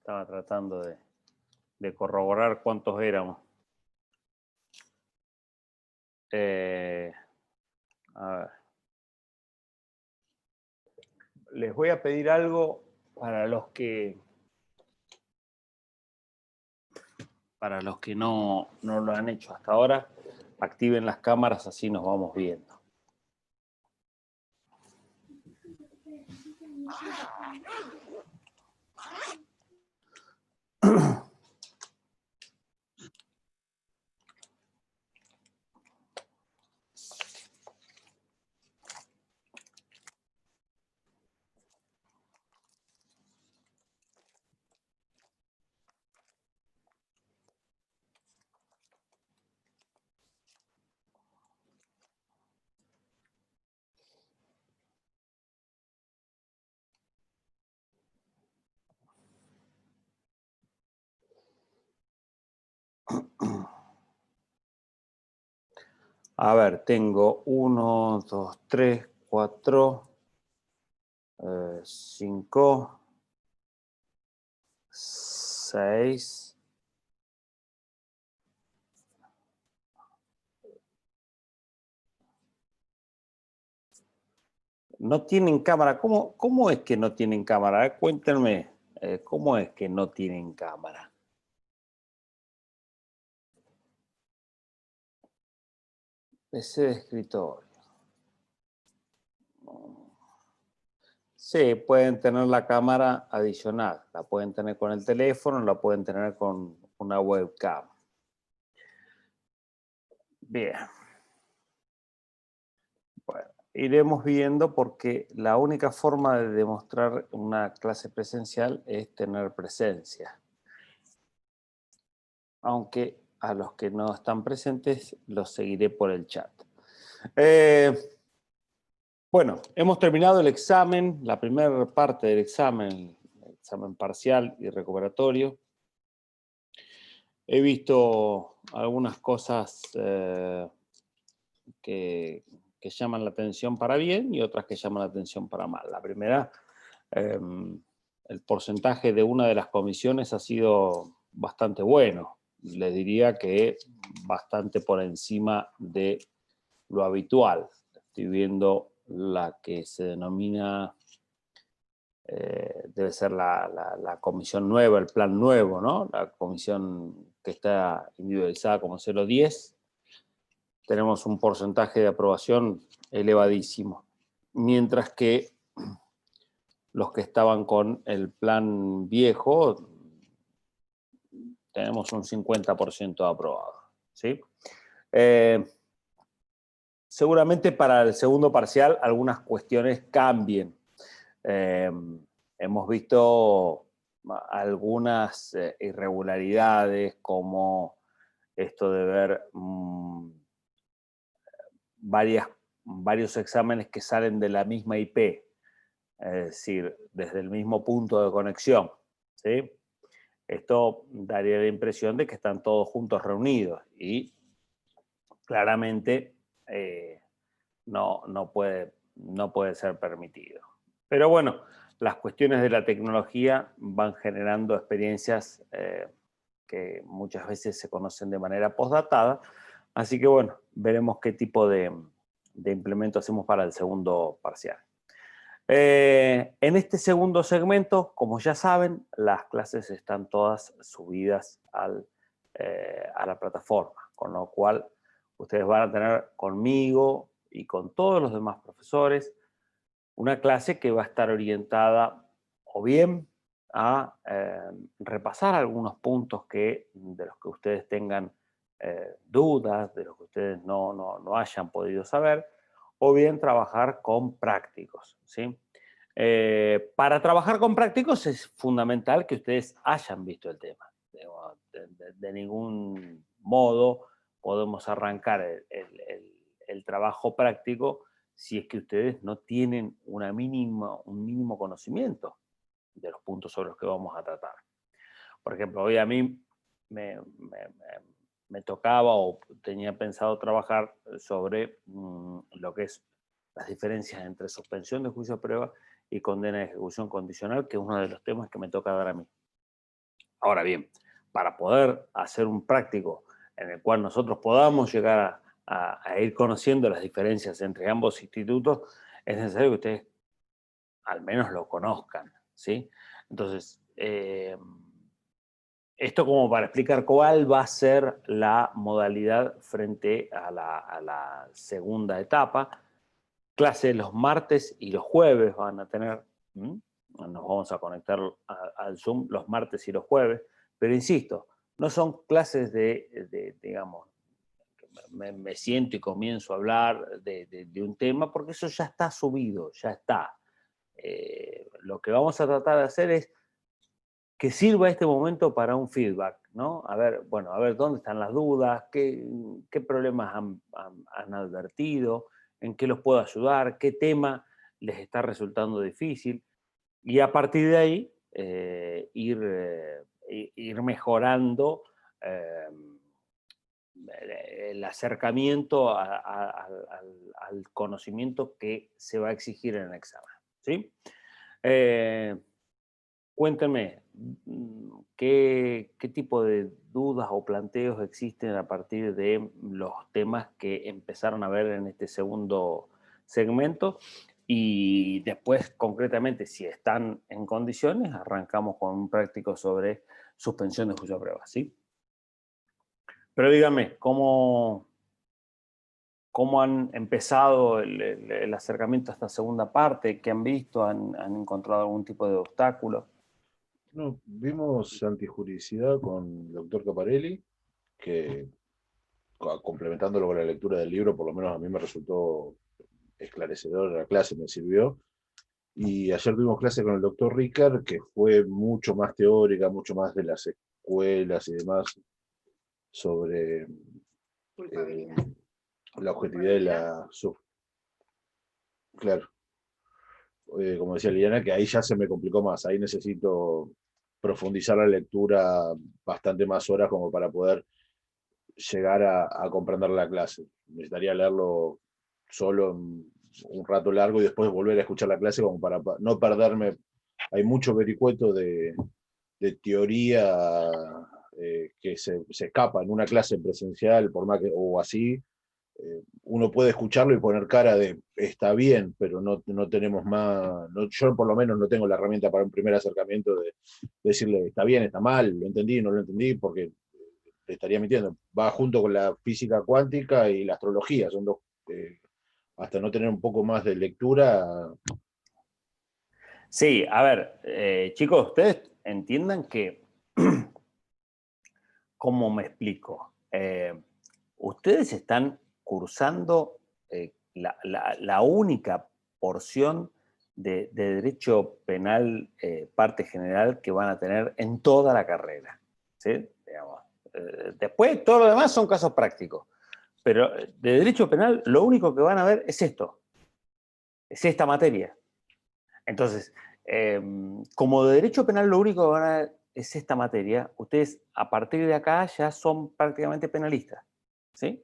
Estaba tratando de corroborar cuántos éramos. A ver. Les voy a pedir algo para los que no lo han hecho hasta ahora. Activen las cámaras, así nos vamos viendo. A ver, tengo 1, 2, 3, 4, 5, 6. No tienen cámara. ¿Cómo es que no tienen cámara? Cuéntenme, ¿cómo es que no tienen cámara? PC de escritorio. Sí, pueden tener la cámara adicional. La pueden tener con el teléfono, la pueden tener con una webcam. Bien. Bueno, iremos viendo porque la única forma de demostrar una clase presencial es tener presencia. Aunque a los que no están presentes los seguiré por el chat. Bueno, hemos terminado el examen, la primera parte del examen, el examen parcial y recuperatorio. He visto algunas cosas que llaman la atención para bien y otras que llaman la atención para mal. La primera, el porcentaje de una de las comisiones ha sido bastante bueno. Les diría que bastante por encima de lo habitual. Estoy viendo la que se denomina, debe ser la comisión nueva, el plan nuevo, ¿no? La comisión que está individualizada como 010. Tenemos un porcentaje de aprobación elevadísimo. Mientras que los que estaban con el plan viejo, tenemos un 50% de aprobado, ¿sí? Seguramente para el segundo parcial algunas cuestiones cambien. Hemos visto algunas irregularidades como esto de ver varios exámenes que salen de la misma IP, es decir, desde el mismo punto de conexión, ¿sí? Esto daría la impresión de que están todos juntos reunidos y claramente no puede ser permitido. Pero bueno, las cuestiones de la tecnología van generando experiencias que muchas veces se conocen de manera postdatada, así que bueno, veremos qué tipo de implemento hacemos para el segundo parcial. En este segundo segmento, como ya saben, las clases están todas subidas a la plataforma, con lo cual ustedes van a tener conmigo y con todos los demás profesores una clase que va a estar orientada o bien a repasar algunos puntos de los que ustedes tengan dudas, de los que ustedes no hayan podido saber, o bien trabajar con prácticos, ¿sí? Para trabajar con prácticos es fundamental que ustedes hayan visto el tema. De ningún modo podemos arrancar el trabajo práctico si es que ustedes no tienen un mínimo conocimiento de los puntos sobre los que vamos a tratar. Por ejemplo, hoy a mí me tocaba o tenía pensado trabajar sobre lo que es las diferencias entre suspensión de juicio de prueba y condena de ejecución condicional, que es uno de los temas que me toca dar a mí. Ahora bien, para poder hacer un práctico en el cual nosotros podamos llegar a ir conociendo las diferencias entre ambos institutos, es necesario que ustedes al menos lo conozcan, ¿sí? Entonces, esto como para explicar cuál va a ser la modalidad frente a la segunda etapa. Clase los martes y los jueves van a tener, ¿m? Nos vamos a conectar al Zoom los martes y los jueves, pero insisto, no son clases digamos, me siento y comienzo a hablar de un tema, porque eso ya está subido, ya está. Lo que vamos a tratar de hacer es que sirva este momento para un feedback, ¿no? A ver, bueno, a ver dónde están las dudas, qué problemas han advertido, en qué los puedo ayudar, qué tema les está resultando difícil, y a partir de ahí ir mejorando eh, el acercamiento al conocimiento que se va a exigir en el examen, ¿sí? Eh, Cuéntenme, ¿qué tipo de dudas o planteos existen a partir de los temas que empezaron a ver en este segundo segmento? Y después, concretamente, si están en condiciones, arrancamos con un práctico sobre suspensión de juicio a prueba, ¿sí? Pero díganme, ¿cómo han empezado el acercamiento a esta segunda parte? ¿Qué han visto? ¿Han encontrado algún tipo de obstáculo? No, vimos antijuricidad con el doctor Caparelli, que complementándolo con la lectura del libro, por lo menos a mí me resultó esclarecedor la clase, me sirvió. Y ayer tuvimos clase con el doctor Ricard, que fue mucho más teórica, mucho más de las escuelas y demás, sobre la objetividad de claro, como decía Liliana, que ahí ya se me complicó más, ahí necesito profundizar la lectura bastante más horas como para poder llegar a comprender la clase. Necesitaría leerlo solo un rato largo y después volver a escuchar la clase como para no perderme. Hay mucho vericueto de teoría que se escapa en una clase presencial, por más que, o así, uno puede escucharlo y poner cara de está bien, pero no tenemos más, yo por lo menos no tengo la herramienta para un primer acercamiento de decirle está bien, está mal, lo entendí, no lo entendí, porque te estaría mintiendo. Va junto con la física cuántica y la astrología, son dos, hasta no tener un poco más de lectura. Sí, a ver, chicos, ustedes entiendan que, ¿cómo me explico? Ustedes están cursando la única porción de derecho penal, parte general, que van a tener en toda la carrera, ¿sí? Digamos, después, todo lo demás son casos prácticos, pero de derecho penal lo único que van a ver es esto, es esta materia. Entonces, como de derecho penal lo único que van a ver es esta materia, ustedes a partir de acá ya son prácticamente penalistas, ¿sí?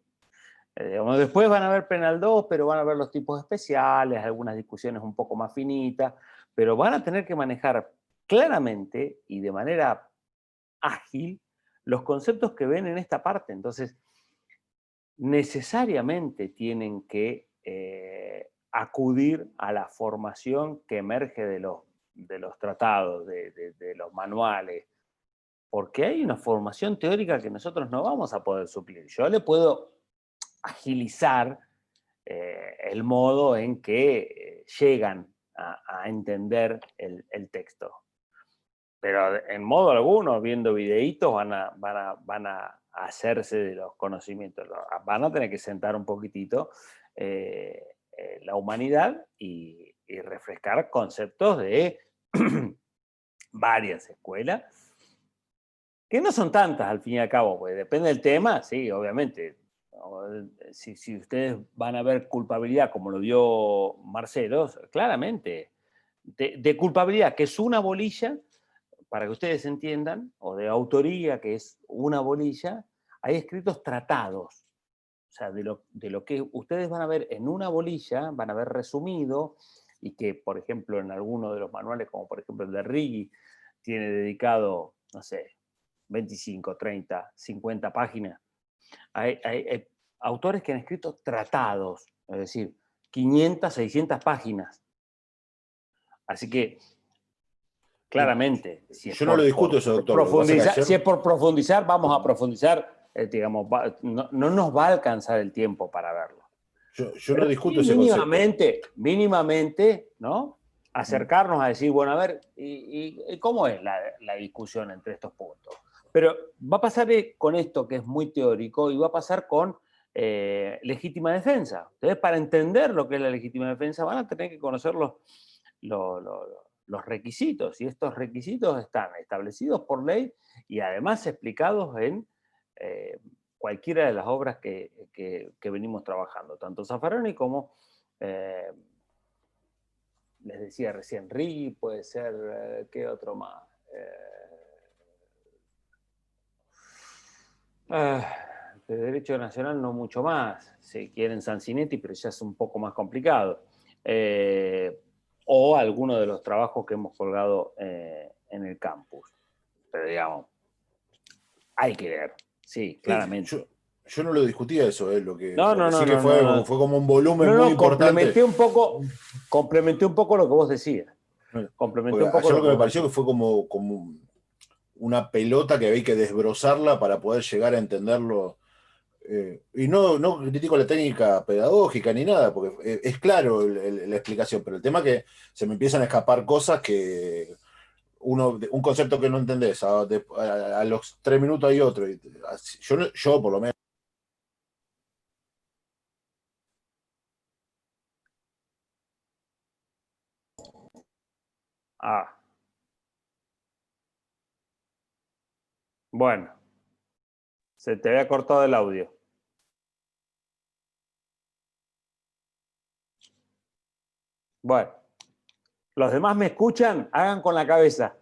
Después van a ver penal 2, pero van a ver los tipos especiales, algunas discusiones un poco más finitas, pero van a tener que manejar claramente y de manera ágil los conceptos que ven en esta parte. Entonces, necesariamente tienen que acudir a la formación que emerge de los tratados, de los manuales, porque hay una formación teórica que nosotros no vamos a poder suplir. Yo le puedo agilizar el modo en que llegan a entender el texto, pero en modo alguno, viendo videitos, van a hacerse de los conocimientos. Van a tener que sentar un poquitito la humanidad y refrescar conceptos de varias escuelas, que no son tantas al fin y al cabo, pues depende del tema, sí, obviamente. Si ustedes van a ver culpabilidad como lo dio Marcelo, claramente, de culpabilidad, que es una bolilla, para que ustedes entiendan, o de autoría, que es una bolilla, hay escritos tratados. O sea, de lo que ustedes van a ver en una bolilla, van a ver resumido, y que, por ejemplo, en alguno de los manuales, como por ejemplo el de Riggi, tiene dedicado, no sé, 25, 30, 50 páginas. Hay autores que han escrito tratados, es decir, 500, 600 páginas. Así que, claramente, si es Yo no lo discuto eso, doctor. profundizar, si es por profundizar, vamos a profundizar, digamos, no nos va a alcanzar el tiempo para verlo. Yo no discuto ese mínimamente, ¿no? Acercarnos a decir, bueno, a ver, ¿y cómo es la discusión entre estos puntos? Pero va a pasar con esto que es muy teórico y va a pasar con legítima defensa. Entonces, para entender lo que es la legítima defensa, van a tener que conocer los requisitos, y estos requisitos están establecidos por ley y además explicados en cualquiera de las obras que venimos trabajando, tanto Zaffaroni como, les decía recién, Righi, puede ser, ¿qué otro más? De derecho nacional no mucho más, si quieren Sanzinetti, pero ya es un poco más complicado. O alguno de los trabajos que hemos colgado en el campus. Pero digamos, hay que leer, sí, claramente. Yo no lo discutía eso, lo que sí que No, fue como un volumen muy importante. Complementé un poco lo que vos decías. Complementé un poco ayer lo que me vos pareció que fue como una pelota que había que desbrozarla para poder llegar a entenderlo. Y no critico la técnica pedagógica ni nada, porque es claro la explicación, pero el tema es que se me empiezan a escapar cosas que un concepto que no entendés, a los 3 minutos hay otro. Yo por lo menos. Bueno, se te había cortado el audio. Bueno, los demás me escuchan, hagan con la cabeza.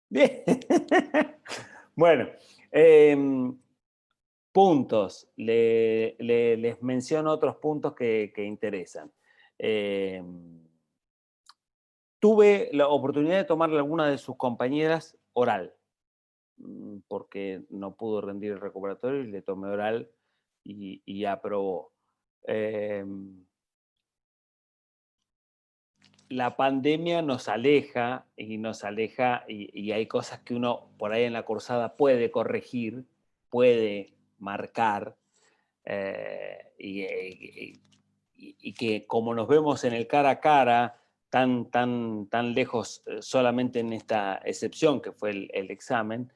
Bien. Bueno, puntos. Les menciono otros puntos que interesan. Tuve la oportunidad de tomarle a alguna de sus compañeras oral, porque no pudo rendir el recuperatorio y le tomé oral y aprobó. La pandemia nos aleja y hay cosas que uno por ahí en la cursada puede corregir, puede marcar, y que como nos vemos en el cara a cara, tan lejos solamente en esta excepción que fue el examen,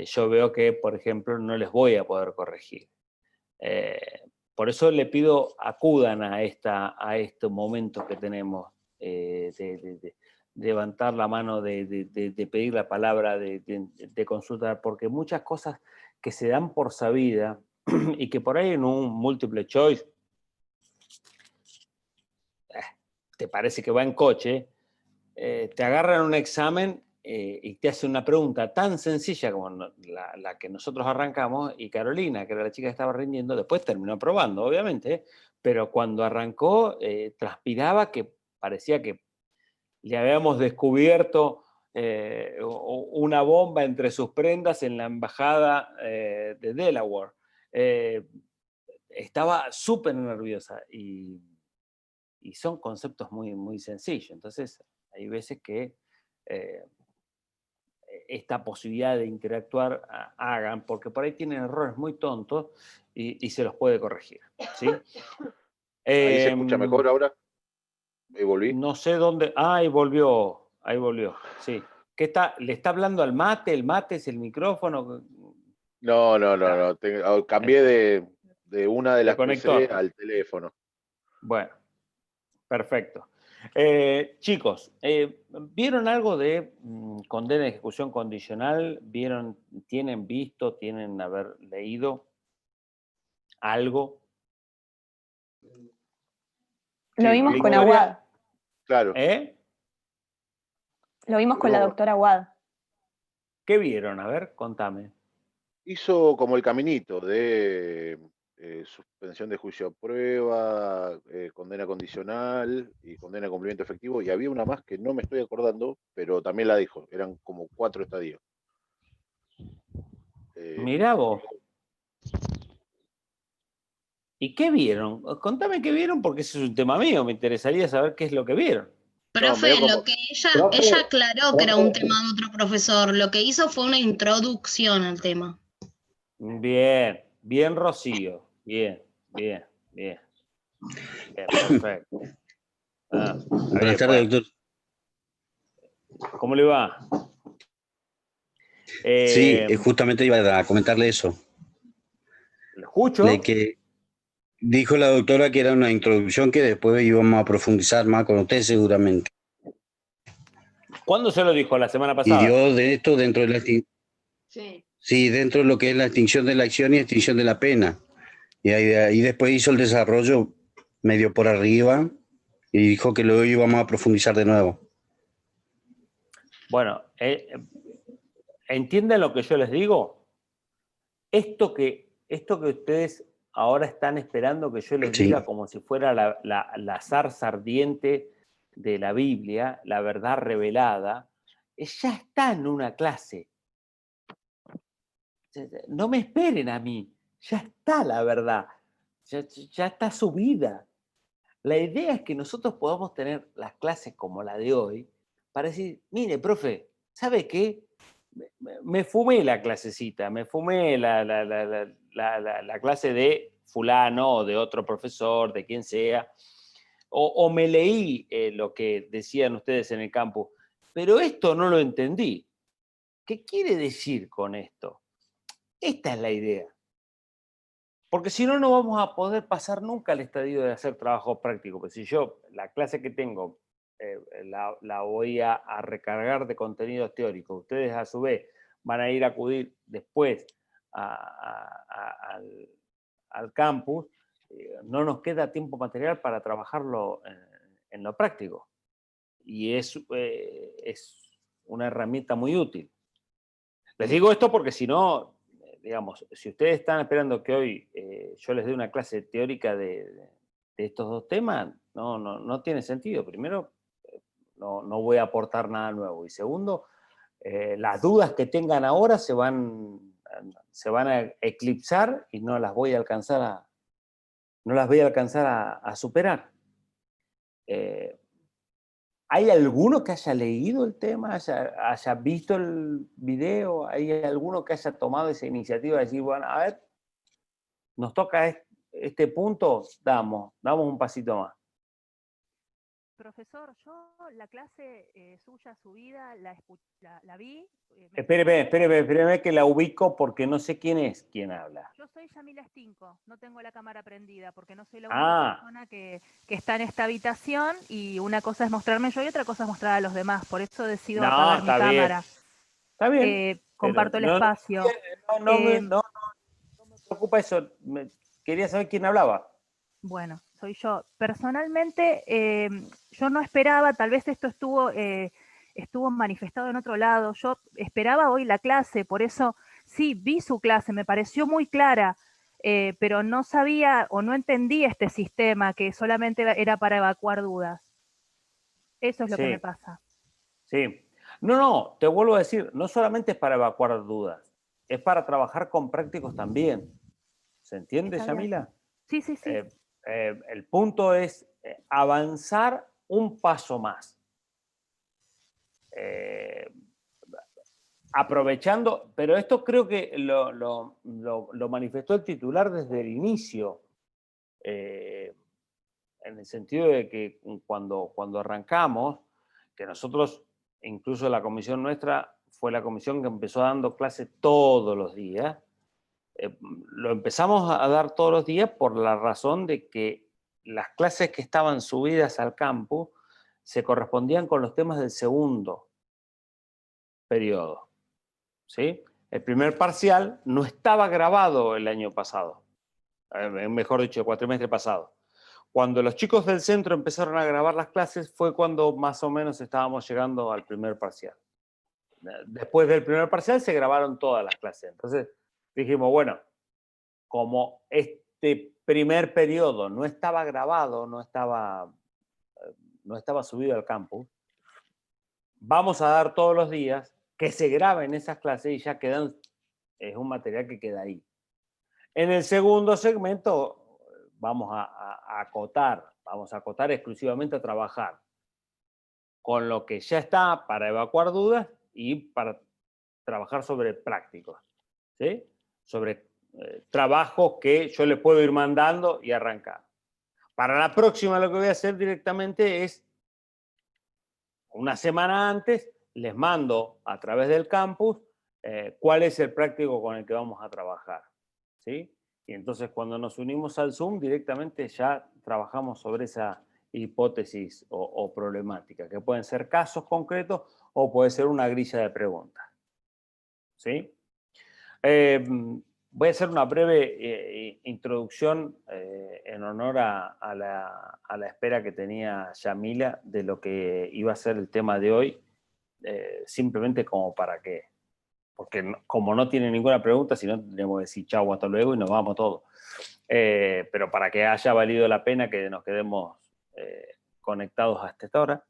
yo veo que, por ejemplo, no les voy a poder corregir. Por eso le pido acudan a estos momentos que tenemos, de levantar la mano, de pedir la palabra, de consultar, porque muchas cosas que se dan por sabida y que por ahí en un múltiple choice te parece que va en coche, te agarran un examen y te hacen una pregunta tan sencilla como la que nosotros arrancamos, y Carolina, que era la chica que estaba rindiendo, después terminó aprobando, obviamente, pero cuando arrancó transpiraba que parecía que le habíamos descubierto una bomba entre sus prendas en la embajada de Delaware. Estaba súper nerviosa y son conceptos muy, muy sencillos. Entonces, hay veces que esta posibilidad de interactuar hagan, porque por ahí tienen errores muy tontos y se los puede corregir, ¿sí? ¿Ahí se escucha mejor ahora? Ahí volví. No sé dónde. Ahí volvió, sí. ¿Le está hablando al mate? ¿El mate es el micrófono? No. Cambié de una de las PC conector. al teléfono. Bueno, perfecto. Chicos, ¿vieron algo de condena de ejecución condicional? ¿Tienen haber leído algo? Lo vimos con Aguad. Claro. Lo vimos con la doctora Aguad. ¿Qué vieron? A ver, contame. Hizo como el caminito de suspensión de juicio a prueba, condena condicional y condena de cumplimiento efectivo, y había una más que no me estoy acordando, pero también la dijo, eran como 4 estadios. Mirá vos. ¿Y qué vieron? Contame qué vieron, porque ese es un tema mío. Me interesaría saber qué es lo que vieron. Profe, medio como- lo que ella Profe, aclaró que era un tema de otro profesor, lo que hizo fue una introducción al tema. Bien, bien, Rocío. Bien, bien, bien. Bien, perfecto. Ah, está Buenas bien, tardes, bueno. doctor. ¿Cómo le va? Sí, justamente iba a comentarle eso. ¿Lo escucho? De que dijo la doctora que era una introducción que después íbamos a profundizar más con usted seguramente. ¿Cuándo se lo dijo? ¿La semana Y pasada? dio de esto dentro de la Sí. sí, dentro de lo que es la extinción de la acción y extinción de la pena. Y ahí después hizo el desarrollo medio por arriba y dijo que luego íbamos a profundizar de nuevo. Bueno, ¿entienden lo que yo les digo? Esto que ustedes ahora están esperando que yo les Sí. diga como si fuera la zarza ardiente de la Biblia, la verdad revelada, ya está en una clase. No me esperen a mí, ya está la verdad, ya está subida. La idea es que nosotros podamos tener las clases como la de hoy para decir, mire, profe, ¿sabe qué? Me fumé la clasecita, me fumé la clase de fulano o de otro profesor, de quien sea, o me leí lo que decían ustedes en el campus, pero esto no lo entendí. ¿Qué quiere decir con esto? Esta es la idea. Porque si no, no vamos a poder pasar nunca al estadio de hacer trabajo práctico. Pues si yo la clase que tengo la voy a recargar de contenidos teóricos, ustedes a su vez van a ir a acudir después al campus, no nos queda tiempo material para trabajarlo en lo práctico. Y es una herramienta muy útil. Les digo esto porque si no, digamos, si ustedes están esperando que hoy yo les dé una clase teórica de estos dos temas, no tiene sentido. Primero, no voy a aportar nada nuevo. Y segundo, las dudas que tengan ahora se van a eclipsar y no las voy a alcanzar a superar. ¿Hay alguno que haya leído el tema, haya visto el video? ¿Hay alguno que haya tomado esa iniciativa de decir, bueno, a ver, nos toca este punto, damos un pasito más? Profesor, yo la clase suya subida la vi. Espéreme que la ubico porque no sé quién es quien habla. Yo soy Yamila Stinco, no tengo la cámara prendida porque no soy la única persona que está en esta habitación y una cosa es mostrarme yo y otra cosa es mostrar a los demás, por eso decido apagar mi cámara. Está bien. Comparto el espacio. No me preocupa eso, quería saber quién hablaba. Bueno, soy yo. Personalmente, yo no esperaba, tal vez esto estuvo manifestado en otro lado, yo esperaba hoy la clase, por eso sí, vi su clase, me pareció muy clara, pero no sabía o no entendía este sistema que solamente era para evacuar dudas. Eso es lo que me pasa. Sí. No, te vuelvo a decir, no solamente es para evacuar dudas, es para trabajar con prácticos también. ¿Se entiende, Yamila? Sí. El punto es avanzar un paso más. Aprovechando, pero esto creo que lo manifestó el titular desde el inicio, en el sentido de que cuando arrancamos, que nosotros, incluso la comisión nuestra, fue la comisión que empezó dando clases todos los días, lo empezamos a dar todos los días por la razón de que las clases que estaban subidas al campus se correspondían con los temas del segundo periodo. ¿Sí? El primer parcial no estaba grabado el año pasado, mejor dicho, el cuatrimestre pasado. Cuando los chicos del centro empezaron a grabar las clases fue cuando más o menos estábamos llegando al primer parcial. Después del primer parcial se grabaron todas las clases. Entonces dijimos, bueno, como este primer periodo no estaba grabado, no estaba subido al campus, vamos a dar todos los días que se grabe en esas clases y ya quedan, es un material que queda ahí. En el segundo segmento vamos a acotar exclusivamente a trabajar con lo que ya está para evacuar dudas y para trabajar sobre prácticos, ¿sí? Sobre trabajos que yo les puedo ir mandando y arrancar. Para la próxima lo que voy a hacer directamente es, una semana antes, les mando a través del campus cuál es el práctico con el que vamos a trabajar, ¿sí? Y entonces cuando nos unimos al Zoom, directamente ya trabajamos sobre esa hipótesis o problemática, que pueden ser casos concretos o puede ser una grilla de preguntas, ¿sí? Voy a hacer una breve introducción en honor a la espera que tenía Yamila de lo que iba a ser el tema de hoy, simplemente como para que, porque como no tiene ninguna pregunta, si no tendríamos que decir chau, hasta luego y nos vamos todos. Pero para que haya valido la pena que nos quedemos conectados hasta esta hora.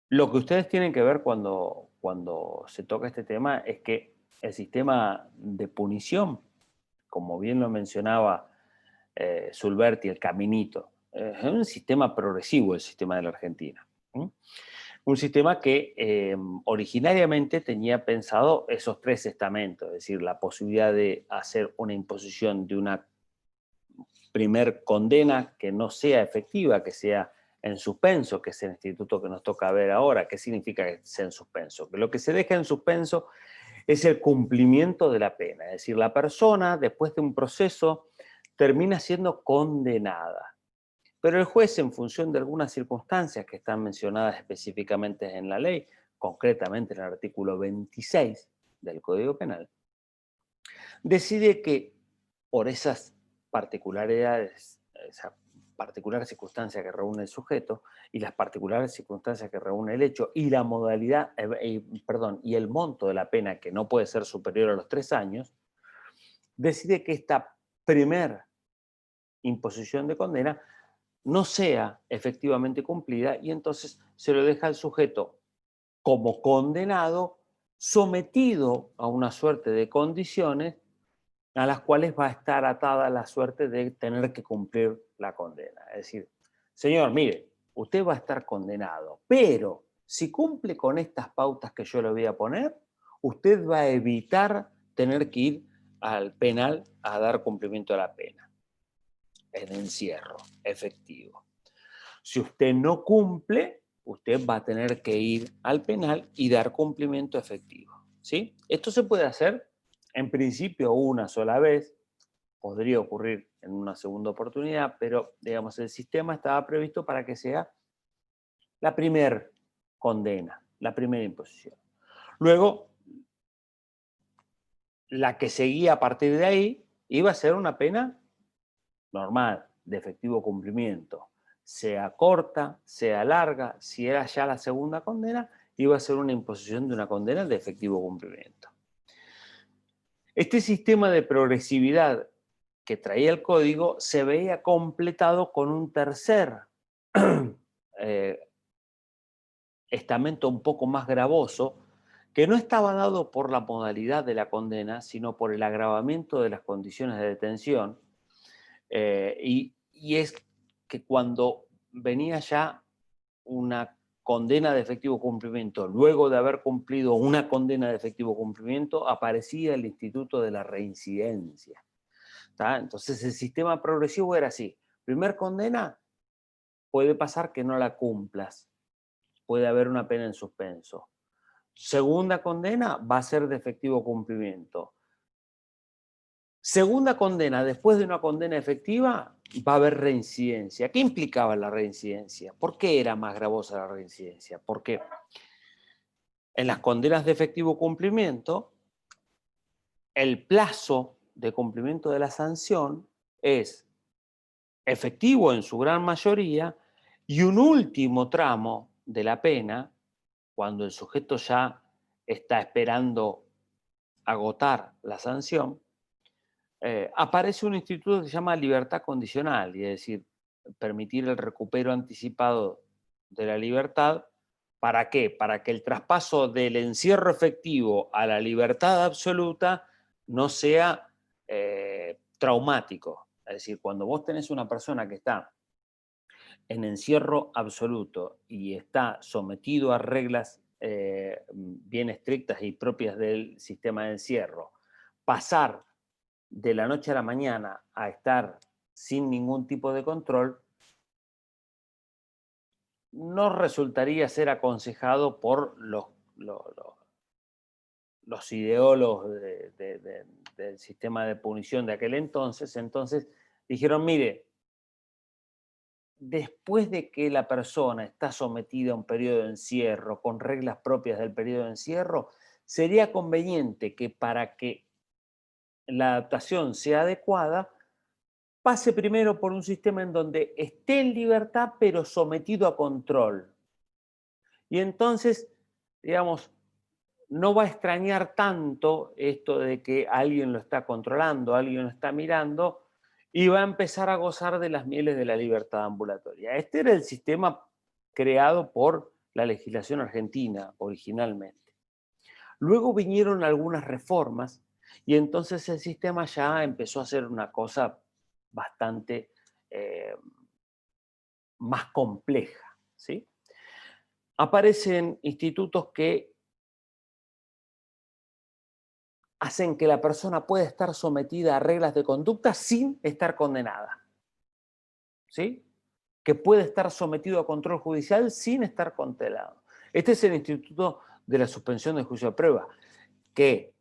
Lo que ustedes tienen que ver cuando se toca este tema es que el sistema de punición, como bien lo mencionaba Sulberti, el caminito, es un sistema progresivo el sistema de la Argentina. Un sistema que originariamente tenía pensado esos 3 estamentos, es decir, la posibilidad de hacer una imposición de una primer condena que no sea efectiva, que sea en suspenso, que es el instituto que nos toca ver ahora. ¿Qué significa que sea en suspenso? Que lo que se deja en suspenso es el cumplimiento de la pena, es decir, la persona después de un proceso termina siendo condenada. Pero el juez, en función de algunas circunstancias que están mencionadas específicamente en la ley, concretamente en el artículo 26 del Código Penal, decide que por esas particularidades, esa particular circunstancia que reúne el sujeto y las particulares circunstancias que reúne el hecho y la modalidad, y el monto de la pena que no puede ser superior a los 3 años, decide que esta primer imposición de condena no sea efectivamente cumplida y entonces se lo deja al sujeto como condenado, sometido a una suerte de condiciones a las cuales va a estar atada la suerte de tener que cumplir la condena. Es decir, señor, mire, usted va a estar condenado, pero si cumple con estas pautas que yo le voy a poner, usted va a evitar tener que ir al penal a dar cumplimiento a la pena, en encierro efectivo. Si usted no cumple, usted va a tener que ir al penal y dar cumplimiento efectivo, ¿sí? Esto se puede hacer en principio una sola vez, podría ocurrir en una segunda oportunidad, pero digamos el sistema estaba previsto para que sea la primera condena, la primera imposición. Luego, la que seguía a partir de ahí iba a ser una pena normal, de efectivo cumplimiento. Sea corta, sea larga, si era ya la segunda condena, iba a ser una imposición de una condena de efectivo cumplimiento. Este sistema de progresividad que traía el código se veía completado con un tercer estamento un poco más gravoso, que no estaba dado por la modalidad de la condena, sino por el agravamiento de las condiciones de detención, y es que cuando venía ya una condena de efectivo cumplimiento, luego de haber cumplido una condena de efectivo cumplimiento, aparecía el instituto de la reincidencia. ¿Tá? Entonces el sistema progresivo era así. Primer condena, puede pasar que no la cumplas. Puede haber una pena en suspenso. Segunda condena va a ser de efectivo cumplimiento. Segunda condena, después de una condena efectiva, va a haber reincidencia. ¿Qué implicaba la reincidencia? ¿Por qué era más gravosa la reincidencia? Porque en las condenas de efectivo cumplimiento, el plazo de cumplimiento de la sanción es efectivo en su gran mayoría y un último tramo de la pena, cuando el sujeto ya está esperando agotar la sanción, aparece un instituto que se llama libertad condicional, y es decir, permitir el recupero anticipado de la libertad ¿Para qué? Para que el traspaso del encierro efectivo a la libertad absoluta no sea traumático. Es decir, cuando vos tenés una persona que está en encierro absoluto y está sometido a reglas bien estrictas y propias del sistema de encierro, pasar de la noche a la mañana a estar sin ningún tipo de control, no resultaría ser aconsejado por los ideólogos del sistema de punición de aquel entonces. Entonces dijeron, mire, después de que la persona está sometida a un periodo de encierro con reglas propias del periodo de encierro, sería conveniente que para que la adaptación sea adecuada, pase primero por un sistema en donde esté en libertad pero sometido a control. Y entonces, digamos, no va a extrañar tanto esto de que alguien lo está controlando, alguien lo está mirando, y va a empezar a gozar de las mieles de la libertad ambulatoria. Este era el sistema creado por la legislación argentina originalmente. Luego vinieron algunas reformas y entonces el sistema ya empezó a ser una cosa bastante más compleja, ¿sí? Aparecen institutos que hacen que la persona pueda estar sometida a reglas de conducta sin estar condenada, ¿sí? Que puede estar sometido a control judicial sin estar condenado. Este es el Instituto de la Suspensión de Juicio de Prueba, que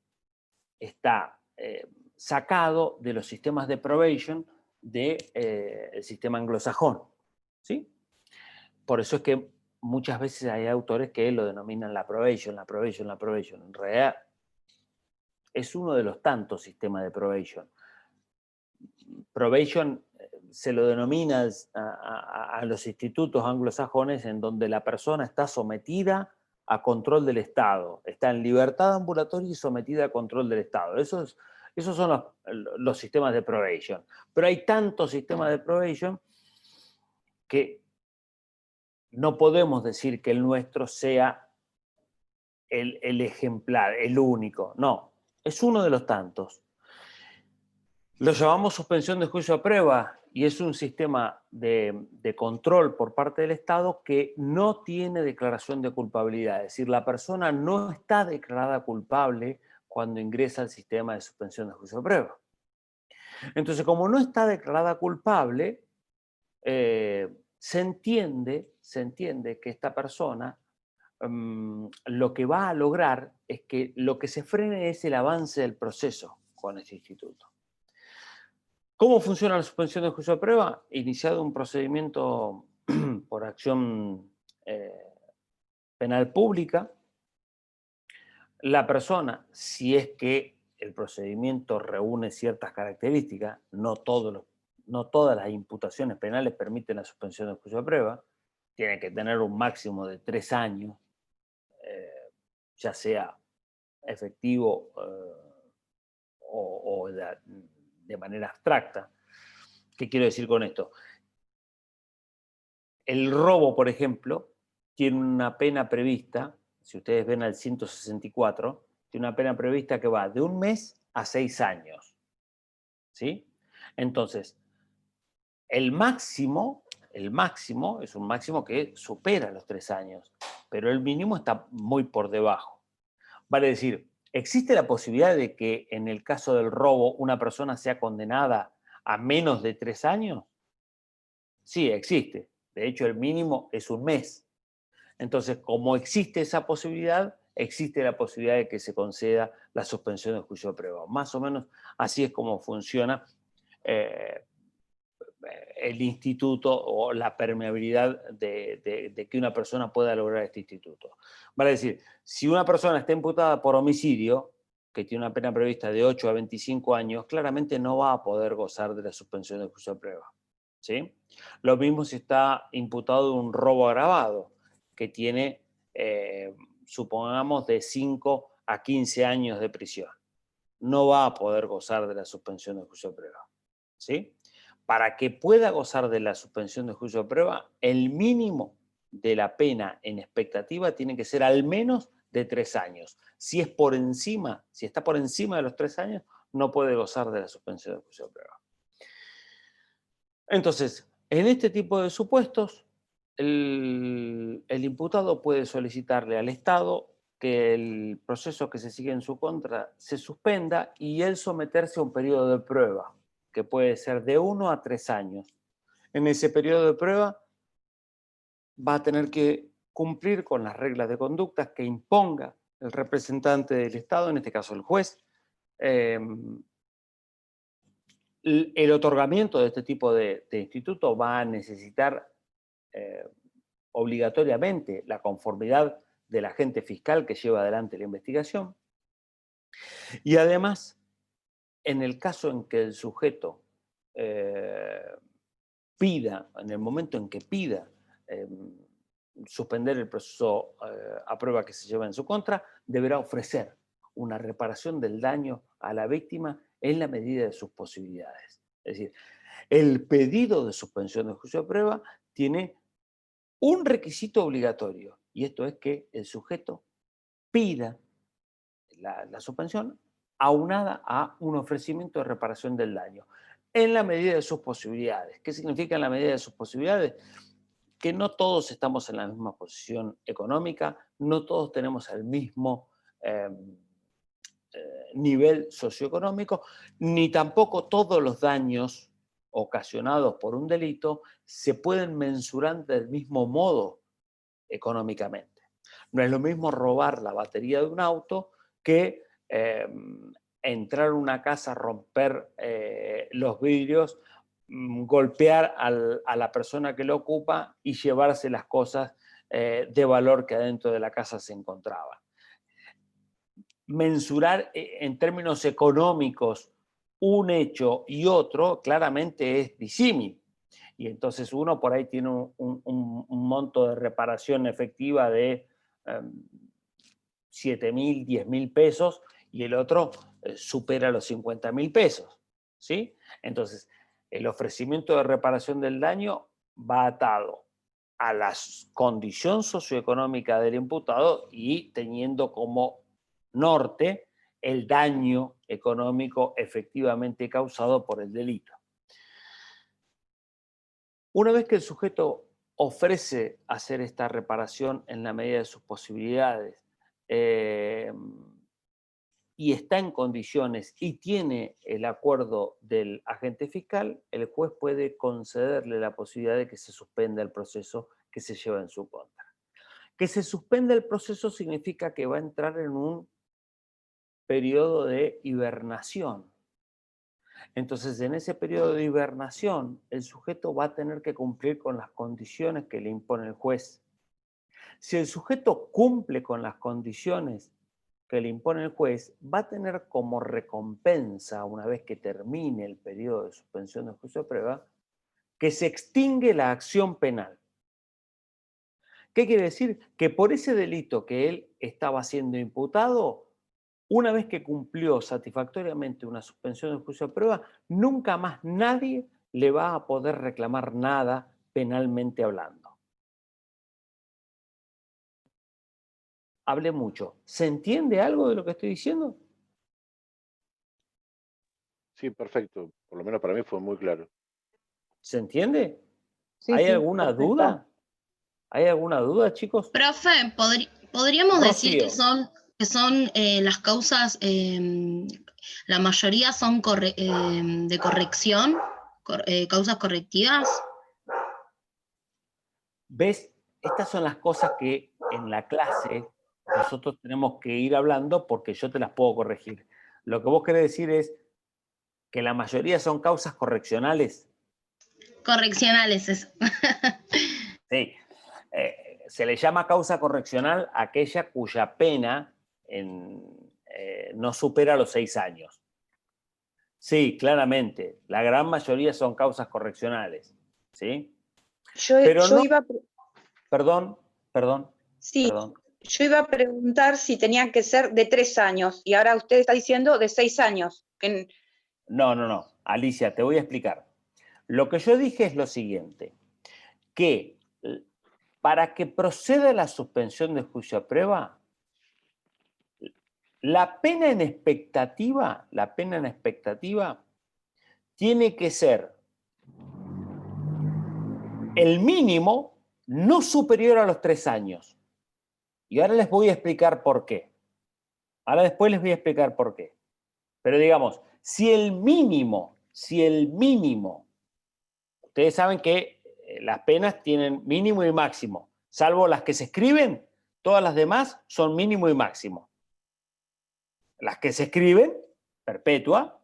está sacado de los sistemas de probation del sistema anglosajón, ¿sí? Por eso es que muchas veces hay autores que lo denominan la probation, la probation, la probation. En realidad es uno de los tantos sistemas de probation. Probation se lo denomina a los institutos anglosajones en donde la persona está sometida a control del Estado, está en libertad ambulatoria y sometida a control del Estado. Esos son los sistemas de probation. Pero hay tantos sistemas de probation que no podemos decir que el nuestro sea el ejemplar, el único. No, es uno de los tantos. Lo llamamos suspensión de juicio a prueba y es un sistema de control por parte del Estado que no tiene declaración de culpabilidad. Es decir, la persona no está declarada culpable cuando ingresa al sistema de suspensión de juicio a prueba. Entonces, como no está declarada culpable, se entiende que esta persona lo que va a lograr es que lo que se frene es el avance del proceso con este instituto. ¿Cómo funciona la suspensión de juicio de prueba? Iniciado un procedimiento por acción penal pública, la persona, si es que el procedimiento reúne ciertas características, no todas las imputaciones penales permiten la suspensión de juicio de prueba, tiene que tener un máximo de 3 años, ya sea efectivo o de manera abstracta. ¿Qué quiero decir con esto? El robo, por ejemplo, tiene una pena prevista, si ustedes ven al 164, tiene una pena prevista que va de 1 mes a 6 años. ¿Sí? Entonces, el máximo es un máximo que supera los 3 años, pero el mínimo está muy por debajo. Vale decir, ¿existe la posibilidad de que en el caso del robo una persona sea condenada a menos de 3 años? Sí, existe. De hecho, el mínimo es 1 mes. Entonces, como existe esa posibilidad, existe la posibilidad de que se conceda la suspensión del juicio de prueba. Más o menos así es como funciona el instituto o la permeabilidad de que una persona pueda lograr este instituto. Vale decir, si una persona está imputada por homicidio, que tiene una pena prevista de 8 a 25 años, claramente no va a poder gozar de la suspensión del juicio de prueba. ¿Sí? Lo mismo si está imputado de un robo agravado, que tiene, supongamos, de 5 a 15 años de prisión. No va a poder gozar de la suspensión del juicio de prueba. ¿Sí? Para que pueda gozar de la suspensión de juicio de prueba, el mínimo de la pena en expectativa tiene que ser al menos de 3 años. Si está por encima de los 3 años, no puede gozar de la suspensión del juicio de prueba. Entonces, en este tipo de supuestos, el imputado puede solicitarle al Estado que el proceso que se sigue en su contra se suspenda y él someterse a un periodo de prueba, que puede ser de 1 a 3 años. En ese periodo de prueba va a tener que cumplir con las reglas de conducta que imponga el representante del Estado, en este caso el juez. El otorgamiento de este tipo de instituto va a necesitar obligatoriamente la conformidad del agente fiscal que lleva adelante la investigación. Y además, en el caso en que el sujeto pida, en el momento en que pida suspender el proceso a prueba que se lleva en su contra, deberá ofrecer una reparación del daño a la víctima en la medida de sus posibilidades. Es decir, el pedido de suspensión del juicio de prueba tiene un requisito obligatorio, y esto es que el sujeto pida la suspensión aunada a un ofrecimiento de reparación del daño, en la medida de sus posibilidades. ¿Qué significa en la medida de sus posibilidades? Que no todos estamos en la misma posición económica, no todos tenemos el mismo nivel socioeconómico, ni tampoco todos los daños ocasionados por un delito se pueden mensurar del mismo modo económicamente. No es lo mismo robar la batería de un auto que entrar a una casa, romper los vidrios, golpear a la persona que lo ocupa y llevarse las cosas de valor que adentro de la casa se encontraban. Mensurar en términos económicos un hecho y otro claramente es disímil. Y entonces uno por ahí tiene un monto de reparación efectiva de 7.000, 10.000 pesos y el otro supera los 50.000 pesos. ¿Sí? Entonces, el ofrecimiento de reparación del daño va atado a la condición socioeconómica del imputado y teniendo como norte el daño económico efectivamente causado por el delito. Una vez que el sujeto ofrece hacer esta reparación en la medida de sus posibilidades y está en condiciones y tiene el acuerdo del agente fiscal, el juez puede concederle la posibilidad de que se suspenda el proceso que se lleva en su contra. Que se suspenda el proceso significa que va a entrar en un periodo de hibernación. Entonces, en ese periodo de hibernación, el sujeto va a tener que cumplir con las condiciones que le impone el juez. Si el sujeto cumple con las condiciones que le impone el juez, va a tener como recompensa, una vez que termine el periodo de suspensión del juicio de prueba, que se extingue la acción penal. ¿Qué quiere decir? Que por ese delito que él estaba siendo imputado, una vez que cumplió satisfactoriamente una suspensión del juicio de prueba, nunca más nadie le va a poder reclamar nada penalmente hablando. Hablé mucho. ¿Se entiende algo de lo que estoy diciendo? Sí, perfecto. Por lo menos para mí fue muy claro. ¿Se entiende? Sí, ¿Hay sí, alguna perfecto. duda? ¿Hay alguna duda, chicos? Profe, podríamos decir que Rocío. son las causas, la mayoría son de corrección, causas correctivas. ¿Ves? Estas son las cosas que en la clase nosotros tenemos que ir hablando porque yo te las puedo corregir. Lo que vos querés decir es que la mayoría son causas correccionales. Correccionales, eso. Sí. Se le llama causa correccional a aquella cuya pena no supera los 6 años. Sí, claramente. La gran mayoría son causas correccionales. ¿Sí? Pero Yo no, iba, perdón. sí, yo iba a preguntar si tenían que ser de 3 años y ahora usted está diciendo de 6 años. No. Alicia, te voy a explicar. Lo que yo dije es lo siguiente, que para que proceda la suspensión de juicio a prueba, la pena en expectativa tiene que ser el mínimo no superior a los 3 años. Y ahora les voy a explicar por qué. Ahora después les voy a explicar por qué. Pero digamos, si el mínimo, ustedes saben que las penas tienen mínimo y máximo, salvo las que se escriben, todas las demás son mínimo y máximo. Las que se escriben, perpetua,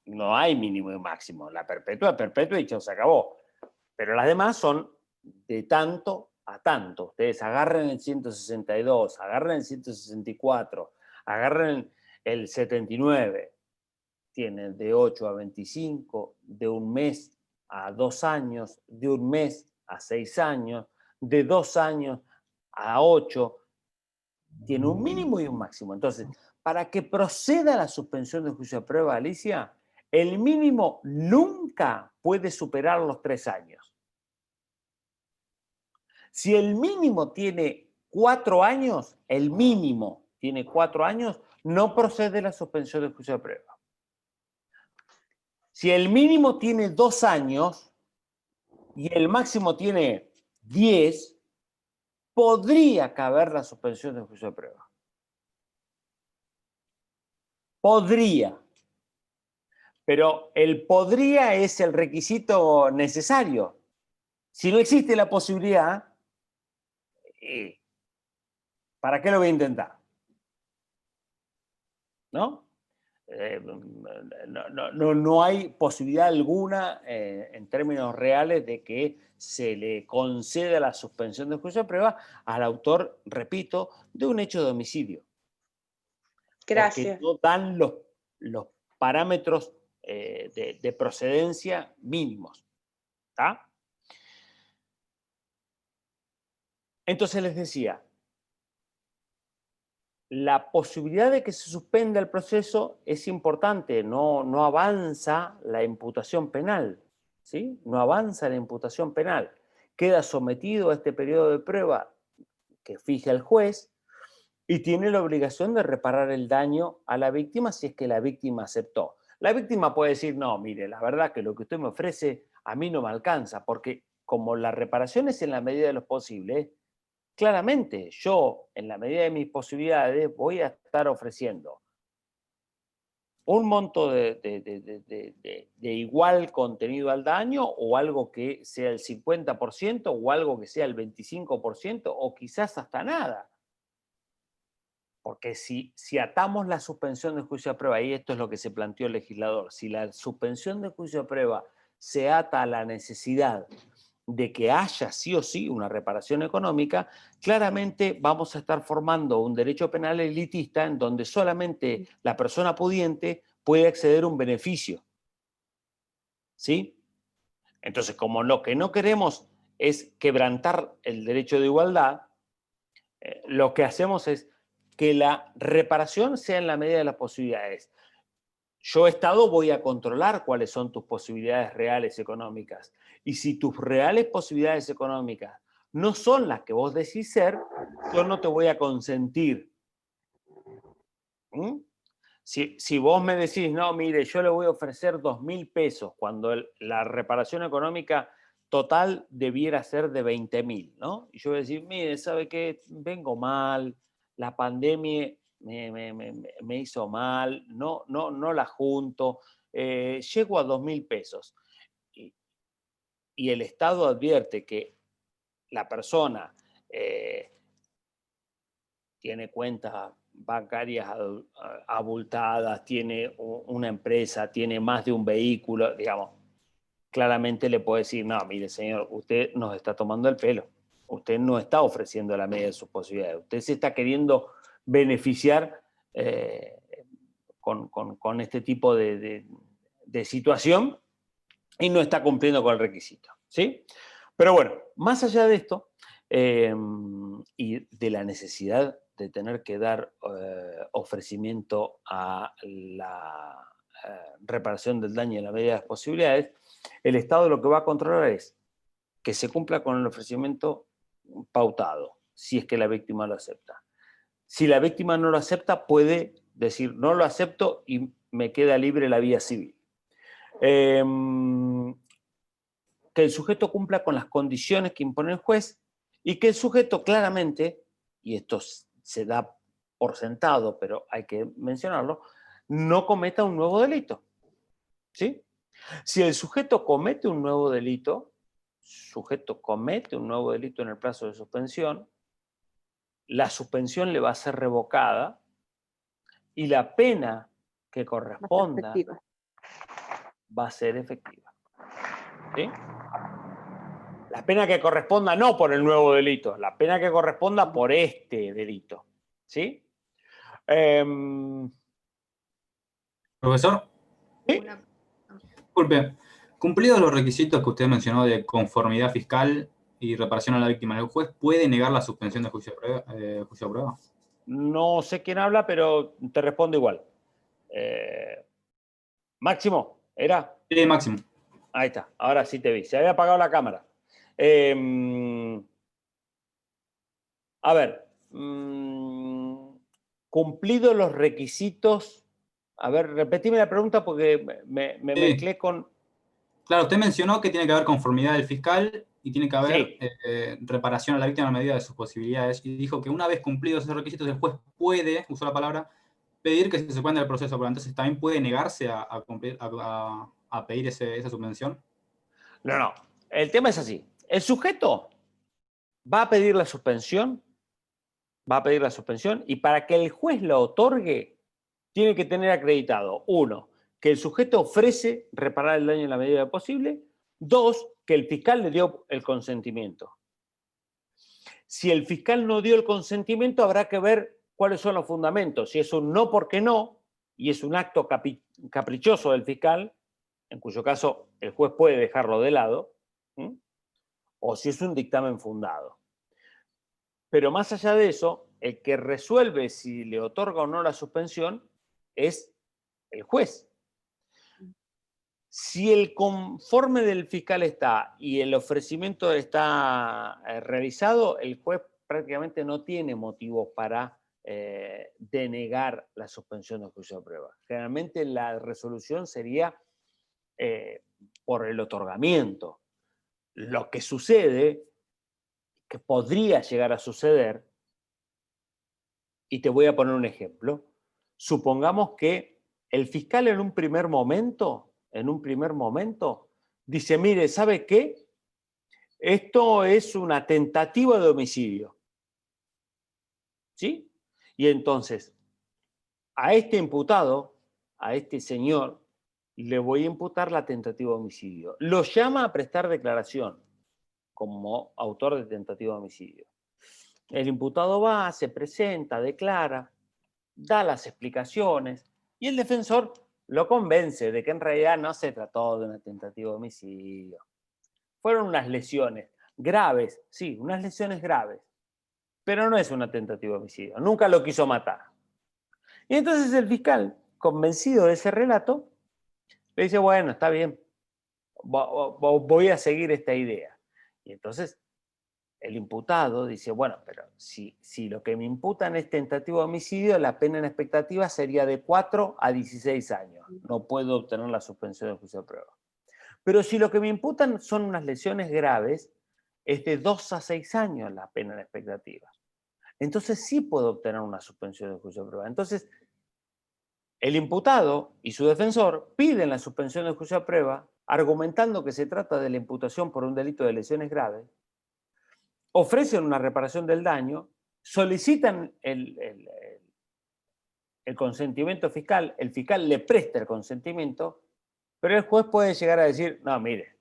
no hay mínimo y máximo. La perpetua es perpetua y se acabó. Pero las demás son de tanto a tanto. Ustedes agarren el 162, agarren el 164, agarren el 79. Tienen de 8 a 25, de 1 mes a 2 años, de 1 mes a 6 años, de 2 años a 8. Tiene un mínimo y un máximo. Entonces, para que proceda la suspensión de juicio a prueba, Alicia, el mínimo nunca puede superar los 3 años. Si el mínimo tiene 4 años, el mínimo tiene 4 años, no procede la suspensión de juicio a prueba. Si el mínimo tiene 2 años y el máximo tiene 10, podría caber la suspensión de juicio a prueba. Podría. Pero el podría es el requisito necesario. Si no existe la posibilidad, ¿para qué lo voy a intentar? ¿No? No hay posibilidad alguna en términos reales de que se le conceda la suspensión de juicio de prueba al autor, repito, de un hecho de homicidio. Gracias. Porque no dan los parámetros de procedencia mínimos. ¿Está? Entonces les decía, la posibilidad de que se suspenda el proceso es importante, no avanza la imputación penal, ¿sí? No avanza la imputación penal. Queda sometido a este periodo de prueba que fija el juez y tiene la obligación de reparar el daño a la víctima si es que la víctima aceptó. La víctima puede decir, no, mire, la verdad que lo que usted me ofrece a mí no me alcanza, porque como la reparación es en la medida de lo posible, claramente, yo, en la medida de mis posibilidades, voy a estar ofreciendo un monto de igual contenido al daño o algo que sea el 50% o algo que sea el 25% o quizás hasta nada. Porque si atamos la suspensión de juicio a prueba, y esto es lo que se planteó el legislador, si la suspensión de juicio a prueba se ata a la necesidad de que haya sí o sí una reparación económica, claramente vamos a estar formando un derecho penal elitista en donde solamente la persona pudiente puede acceder a un beneficio. ¿Sí? Entonces, como lo que no queremos es quebrantar el derecho de igualdad, lo que hacemos es que la reparación sea en la medida de las posibilidades. Yo, Estado, voy a controlar cuáles son tus posibilidades reales económicas. Y si tus reales posibilidades económicas no son las que vos decís ser, yo no te voy a consentir. ¿Mm? Si vos me decís, no, mire, yo le voy a ofrecer 2.000 pesos cuando la reparación económica total debiera ser de 20.000, ¿no? Y yo voy a decir, mire, ¿sabe qué? Vengo mal, la pandemia me hizo mal, no la junto, llego a 2.000 pesos. Y el Estado advierte que la persona tiene cuentas bancarias abultadas, tiene una empresa, tiene más de un vehículo, digamos, claramente le puede decir, no, mire señor, usted nos está tomando el pelo, usted no está ofreciendo la medida de sus posibilidades, usted se está queriendo beneficiar con este tipo de situación y no está cumpliendo con el requisito, ¿sí? Pero bueno, más allá de esto y de la necesidad de tener que dar ofrecimiento a la reparación del daño en la medida de las posibilidades, el Estado lo que va a controlar es que se cumpla con el ofrecimiento pautado, si es que la víctima lo acepta. Si la víctima no lo acepta, puede decir, no lo acepto y me queda libre la vía civil. Que el sujeto cumpla con las condiciones que impone el juez y que el sujeto claramente, y esto se da por sentado, pero hay que mencionarlo, no cometa un nuevo delito. ¿Sí? Si el sujeto comete un nuevo delito, en el plazo de suspensión, la suspensión le va a ser revocada y la pena que corresponda va a ser efectiva. ¿Sí? La pena que corresponda no por el nuevo delito, la pena que corresponda por este delito. ¿Sí? Profesor, ¿Sí? disculpe, cumplidos los requisitos que usted mencionó de conformidad fiscal y reparación a la víctima, ¿el juez puede negar la suspensión de juicio de prueba? No sé quién habla, pero te respondo igual. Máximo, ¿era? Sí, Máximo. Ahí está, ahora sí te vi. Se había apagado la cámara. A ver, cumplidos los requisitos. A ver, repetime la pregunta porque me Sí. mezclé con... Claro, usted mencionó que tiene que haber conformidad del fiscal y tiene que haber Sí. reparación a la víctima a medida de sus posibilidades. Y dijo que una vez cumplidos esos requisitos, el juez puede, usó la palabra, pedir que se suspenda el proceso, pero entonces también puede negarse a pedir esa suspensión. No. El tema es así. El sujeto va a pedir la suspensión, y para que el juez lo otorgue, tiene que tener acreditado, 1, que el sujeto ofrece reparar el daño en la medida posible, 2, que el fiscal le dio el consentimiento. Si el fiscal no dio el consentimiento, habrá que ver cuáles son los fundamentos. Si es un no porque no, y es un acto caprichoso del fiscal, en cuyo caso el juez puede dejarlo de lado, o si es un dictamen fundado. Pero más allá de eso, el que resuelve si le otorga o no la suspensión es el juez. Si el conforme del fiscal está y el ofrecimiento está realizado, el juez prácticamente no tiene motivos para denegar la suspensión de juicio de prueba. Generalmente la resolución sería por el otorgamiento. Lo que sucede, que podría llegar a suceder, y te voy a poner un ejemplo. Supongamos que el fiscal en un primer momento, dice, mire, ¿sabe qué? Esto es una tentativa de homicidio. ¿Sí? Y entonces, a este imputado, a este señor, le voy a imputar la tentativa de homicidio. Lo llama a prestar declaración como autor de tentativa de homicidio. El imputado va, se presenta, declara, da las explicaciones y el defensor lo convence de que en realidad no se trató de una tentativa de homicidio. Fueron unas lesiones graves, sí, unas lesiones graves, pero no es una tentativa de homicidio, nunca lo quiso matar. Y entonces el fiscal, convencido de ese relato, le dice, bueno, está bien, voy a seguir esta idea. Y entonces el imputado dice, bueno, pero si lo que me imputan es tentativa de homicidio, la pena en expectativa sería de 4 a 16 años. No puedo obtener la suspensión del juicio de prueba. Pero si lo que me imputan son unas lesiones graves, es de 2 a 6 años la pena en expectativa. Entonces sí puedo obtener una suspensión del juicio de prueba. Entonces, el imputado y su defensor piden la suspensión del juicio de prueba, argumentando que se trata de la imputación por un delito de lesiones graves, ofrecen una reparación del daño, solicitan el consentimiento fiscal, el fiscal le presta el consentimiento, pero el juez puede llegar a decir, no, mire,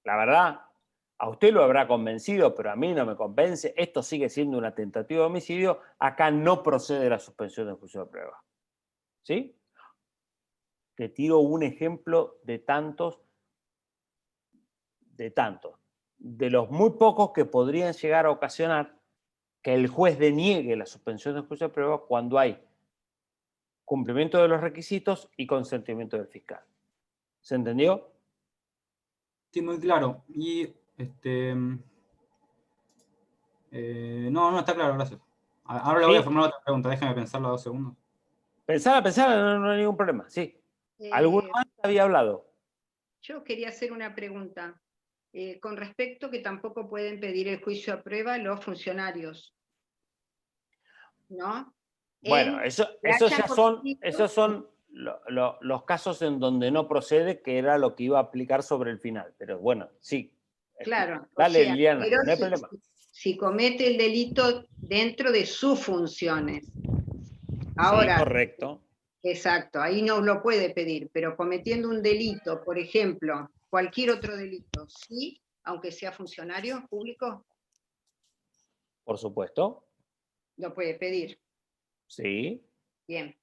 la verdad, a usted lo habrá convencido, pero a mí no me convence, esto sigue siendo una tentativa de homicidio, acá no procede la suspensión del juicio de prueba. ¿Sí? Te tiro un ejemplo de tantos, de los muy pocos que podrían llegar a ocasionar que el juez deniegue la suspensión del juicio de prueba cuando hay cumplimiento de los requisitos y consentimiento del fiscal. ¿Se entendió? Sí, muy claro. Y No, está claro, gracias. Ahora le voy a formular otra pregunta, déjame pensarla 2 segundos. Pensala, no hay ningún problema, sí. ¿Alguno más había hablado? Yo quería hacer una pregunta. Con respecto que tampoco pueden pedir el juicio a prueba los funcionarios, ¿no? Bueno, esos son los casos en donde no procede, que era lo que iba a aplicar sobre el final. Pero bueno, sí. Claro. Dale, O sea, Liliana, pero no hay problema. si comete el delito dentro de sus funciones. Ahora, sí, correcto. Exacto, ahí no lo puede pedir, pero cometiendo un delito, por ejemplo, cualquier otro delito, ¿sí? Aunque sea funcionario público, Por supuesto. lo puede pedir. Sí. Bien.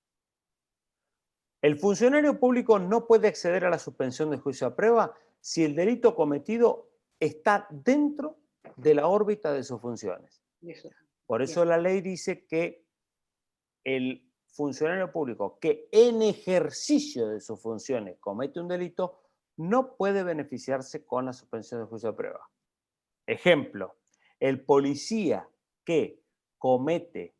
El funcionario público no puede acceder a la suspensión de juicio a prueba si el delito cometido está dentro de la órbita de sus funciones. Eso. Por eso la ley dice que el funcionario público que en ejercicio de sus funciones comete un delito no puede beneficiarse con la suspensión de juicio a prueba. Ejemplo, el policía que comete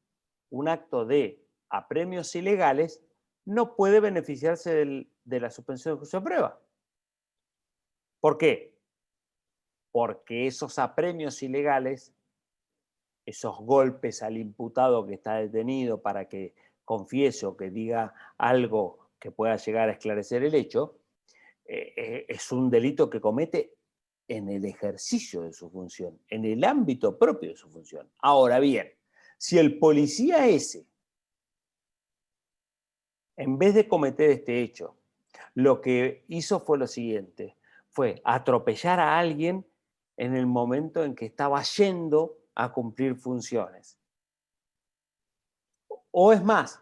un acto de apremios ilegales no puede beneficiarse de la suspensión de juicio a prueba. ¿Por qué? Porque esos apremios ilegales, esos golpes al imputado que está detenido para que confiese o que diga algo que pueda llegar a esclarecer el hecho, es un delito que comete en el ejercicio de su función, en el ámbito propio de su función. Ahora bien, si el policía ese, en vez de cometer este hecho, lo que hizo fue lo siguiente, fue atropellar a alguien en el momento en que estaba yendo a cumplir funciones. O es más,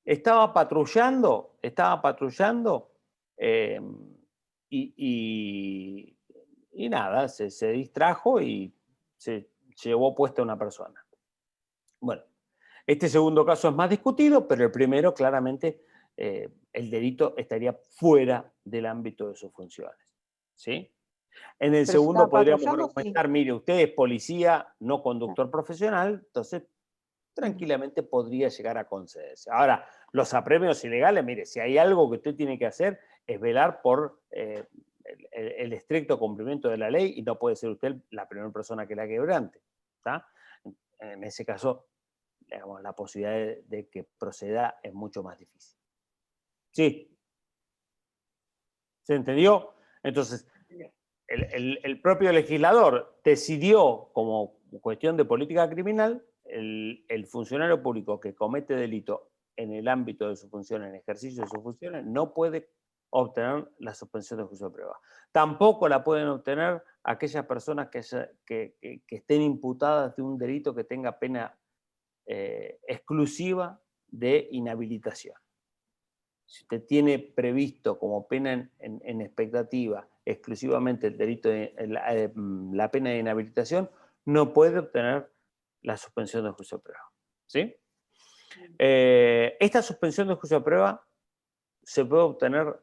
estaba patrullando y nada, se distrajo y se llevó puesta una persona. Bueno, este segundo caso es más discutido, pero el primero claramente el delito estaría fuera del ámbito de sus funciones. ¿Sí? En el segundo podríamos argumentar, mire, usted es policía, no conductor profesional, entonces tranquilamente podría llegar a concederse. Ahora, los apremios ilegales, mire, si hay algo que usted tiene que hacer es velar por el estricto cumplimiento de la ley y no puede ser usted la primera persona que la quebrante. ¿Está? En ese caso, digamos, la posibilidad de que proceda es mucho más difícil. ¿Sí? ¿Se entendió? Entonces, el propio legislador decidió, como cuestión de política criminal, el funcionario público que comete delito en el ámbito de su función, en el ejercicio de sus funciones, no puede obtener la suspensión de juicio de prueba. Tampoco la pueden obtener aquellas personas que estén imputadas de un delito que tenga pena exclusiva de inhabilitación. Si usted tiene previsto como pena en expectativa exclusivamente el delito la pena de inhabilitación, no puede obtener la suspensión de juicio de prueba. ¿Sí? ¿Esta suspensión de juicio de prueba se puede obtener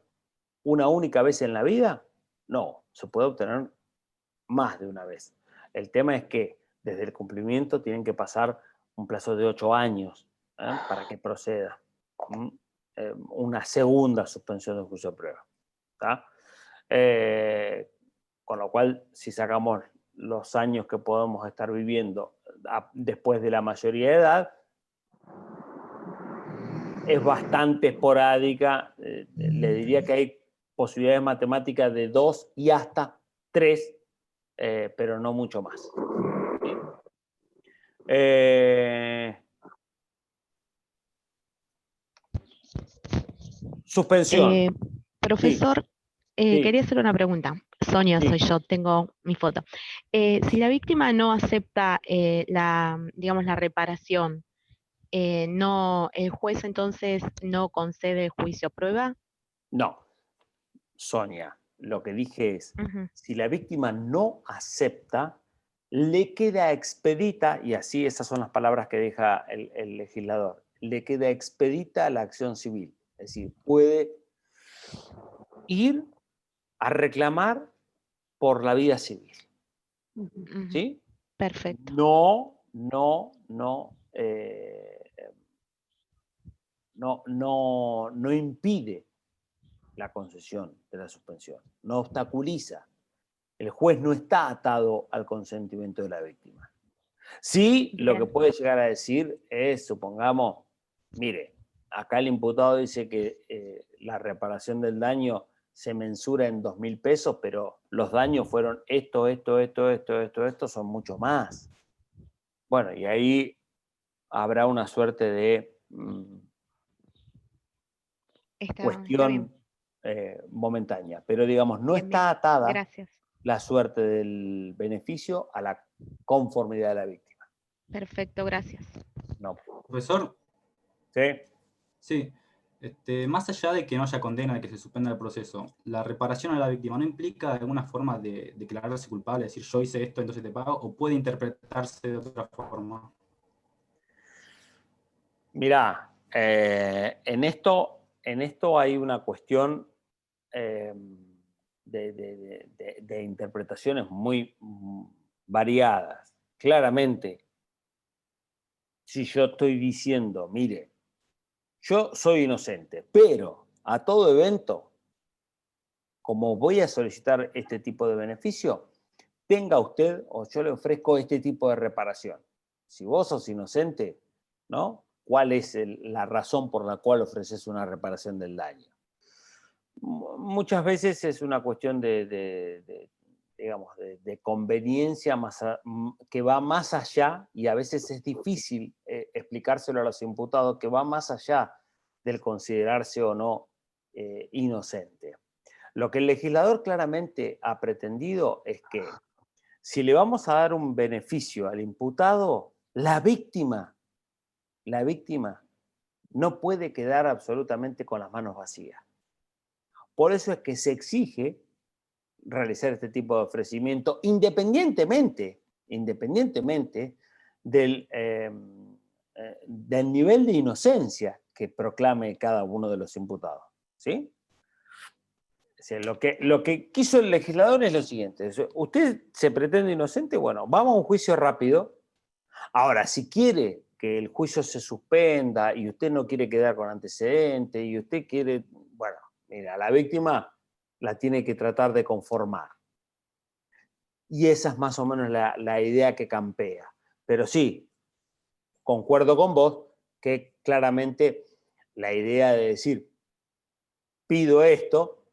una única vez en la vida? No, se puede obtener más de una vez. El tema es que desde el cumplimiento tienen que pasar un plazo de 8 años para que proceda una segunda suspensión de juicio de prueba. ¿Tá? Con lo cual, si sacamos los años que podemos estar viviendo después de la mayoría de edad, es bastante esporádica. Le diría que hay posibilidades matemáticas de 2 y hasta 3, pero no mucho más. Suspensión. Profesor, Sí. quería hacer una pregunta. Sonia, Sí. soy yo, tengo mi foto. Si la víctima no acepta digamos, la reparación, el juez entonces no concede el juicio a prueba. No, Sonia, lo que dije es, si la víctima no acepta, le queda expedita, y así esas son las palabras que deja el legislador, le queda expedita la acción civil. Es decir, puede ir a reclamar por la vía civil. ¿Sí? Perfecto. No impide la concesión de la suspensión, no obstaculiza. El juez no está atado al consentimiento de la víctima. Sí, lo que puede llegar a decir es, supongamos, mire, acá el imputado dice que la reparación del daño se mensura en 2.000 pesos, pero los daños fueron esto, son mucho más. Bueno, y ahí habrá una suerte de cuestión momentánea, pero digamos, no está atada Gracias. la suerte del beneficio a la conformidad de la víctima. Perfecto, gracias. No. Profesor. Sí. Sí. Más allá de que no haya condena, de que se suspenda el proceso, ¿la reparación a la víctima no implica alguna forma de declararse culpable, decir yo hice esto, entonces te pago, o puede interpretarse de otra forma? Mirá, en esto hay una cuestión de interpretaciones muy variadas. Claramente, si yo estoy diciendo, mire, yo soy inocente, pero a todo evento, como voy a solicitar este tipo de beneficio, tenga usted o yo le ofrezco este tipo de reparación. Si vos sos inocente, ¿no? ¿Cuál es la razón por la cual ofreces una reparación del daño? Muchas veces es una cuestión de conveniencia que va más allá, y a veces es difícil explicárselo a los imputados, que va más allá del considerarse o no inocente. Lo que el legislador claramente ha pretendido es que si le vamos a dar un beneficio al imputado, la víctima no puede quedar absolutamente con las manos vacías. Por eso es que se exige realizar este tipo de ofrecimiento independientemente del nivel de inocencia que proclame cada uno de los imputados. ¿Sí? O sea, lo que quiso el legislador es lo siguiente: usted se pretende inocente, bueno, vamos a un juicio rápido. Ahora, si quiere que el juicio se suspenda y usted no quiere quedar con antecedentes y usted quiere, bueno, mira, la víctima la tiene que tratar de conformar. Y esa es más o menos la idea que campea. Pero sí, concuerdo con vos que claramente la idea de decir, pido esto,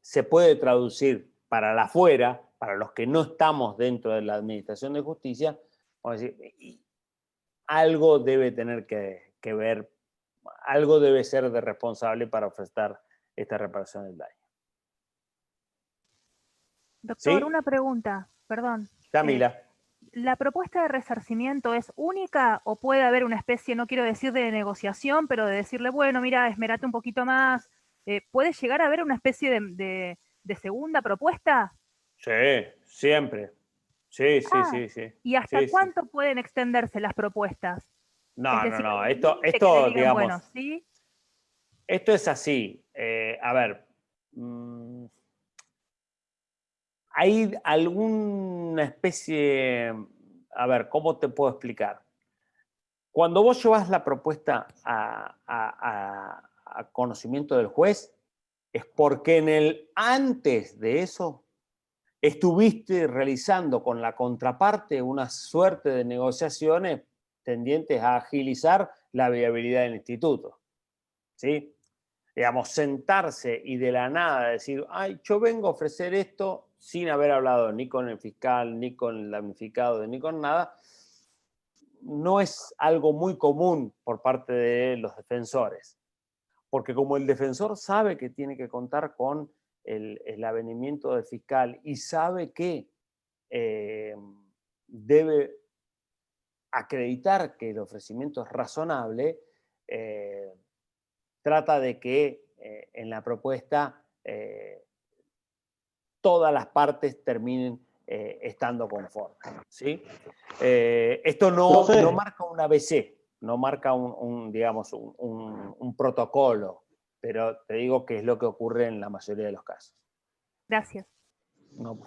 se puede traducir para la afuera, para los que no estamos dentro de la administración de justicia, vamos a decir, algo debe tener que ver, algo debe ser de responsable para ofrecer esta reparación del daño. Doctor, ¿Sí? una pregunta, perdón. Camila. ¿La propuesta de resarcimiento es única o puede haber una especie, no quiero decir de negociación, pero de decirle, bueno, mira, esmerate un poquito más? ¿Puede llegar a haber una especie de segunda propuesta? Sí, siempre. Sí. ¿Y hasta cuánto pueden extenderse las propuestas? No. Esto, digan, digamos, bueno, ¿sí? Esto es así. A ver, hay alguna especie, a ver, ¿cómo te puedo explicar? Cuando vos llevas la propuesta a conocimiento del juez, es porque antes de eso estuviste realizando con la contraparte una suerte de negociaciones tendientes a agilizar la viabilidad del instituto. ¿Sí? Digamos, sentarse y de la nada decir, ay, yo vengo a ofrecer esto sin haber hablado ni con el fiscal, ni con el damnificado, ni con nada, no es algo muy común por parte de los defensores. Porque como el defensor sabe que tiene que contar con el avenimiento del fiscal y sabe que debe acreditar que el ofrecimiento es razonable, trata de que en la propuesta todas las partes terminen estando conformes. ¿Sí? Esto no marca un ABC, no marca digamos, un protocolo, pero te digo que es lo que ocurre en la mayoría de los casos. Gracias. No.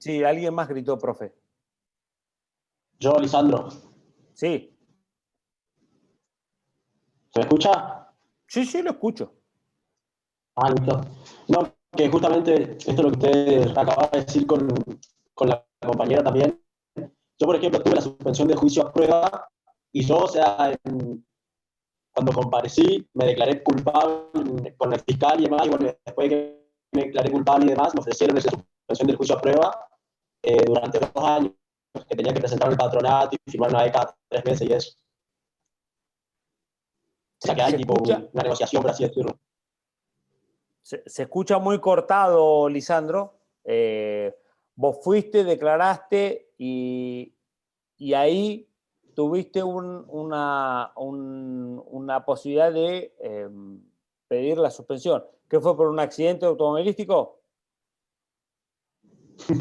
Sí, alguien más gritó, profe. Yo, Lisandro. Sí. ¿Se me escucha? Sí, sí, lo escucho. Ah, listo. No, que justamente esto es lo que usted acaba de decir con la compañera también. Yo, por ejemplo, tuve la suspensión de juicio a prueba y yo, o sea, cuando comparecí, me declaré culpable con el fiscal y demás, y bueno, después de que me declaré culpable y demás, me ofrecieron esa suspensión del juicio a prueba durante 2 años, que tenía que presentar el patronato y firmar una beca cada 3 meses y eso. O sea que hay tipo una negociación, por así decirlo. Se escucha muy cortado, Lisandro. Vos fuiste, declaraste y ahí tuviste una posibilidad de pedir la suspensión. ¿Qué fue, por un accidente automovilístico?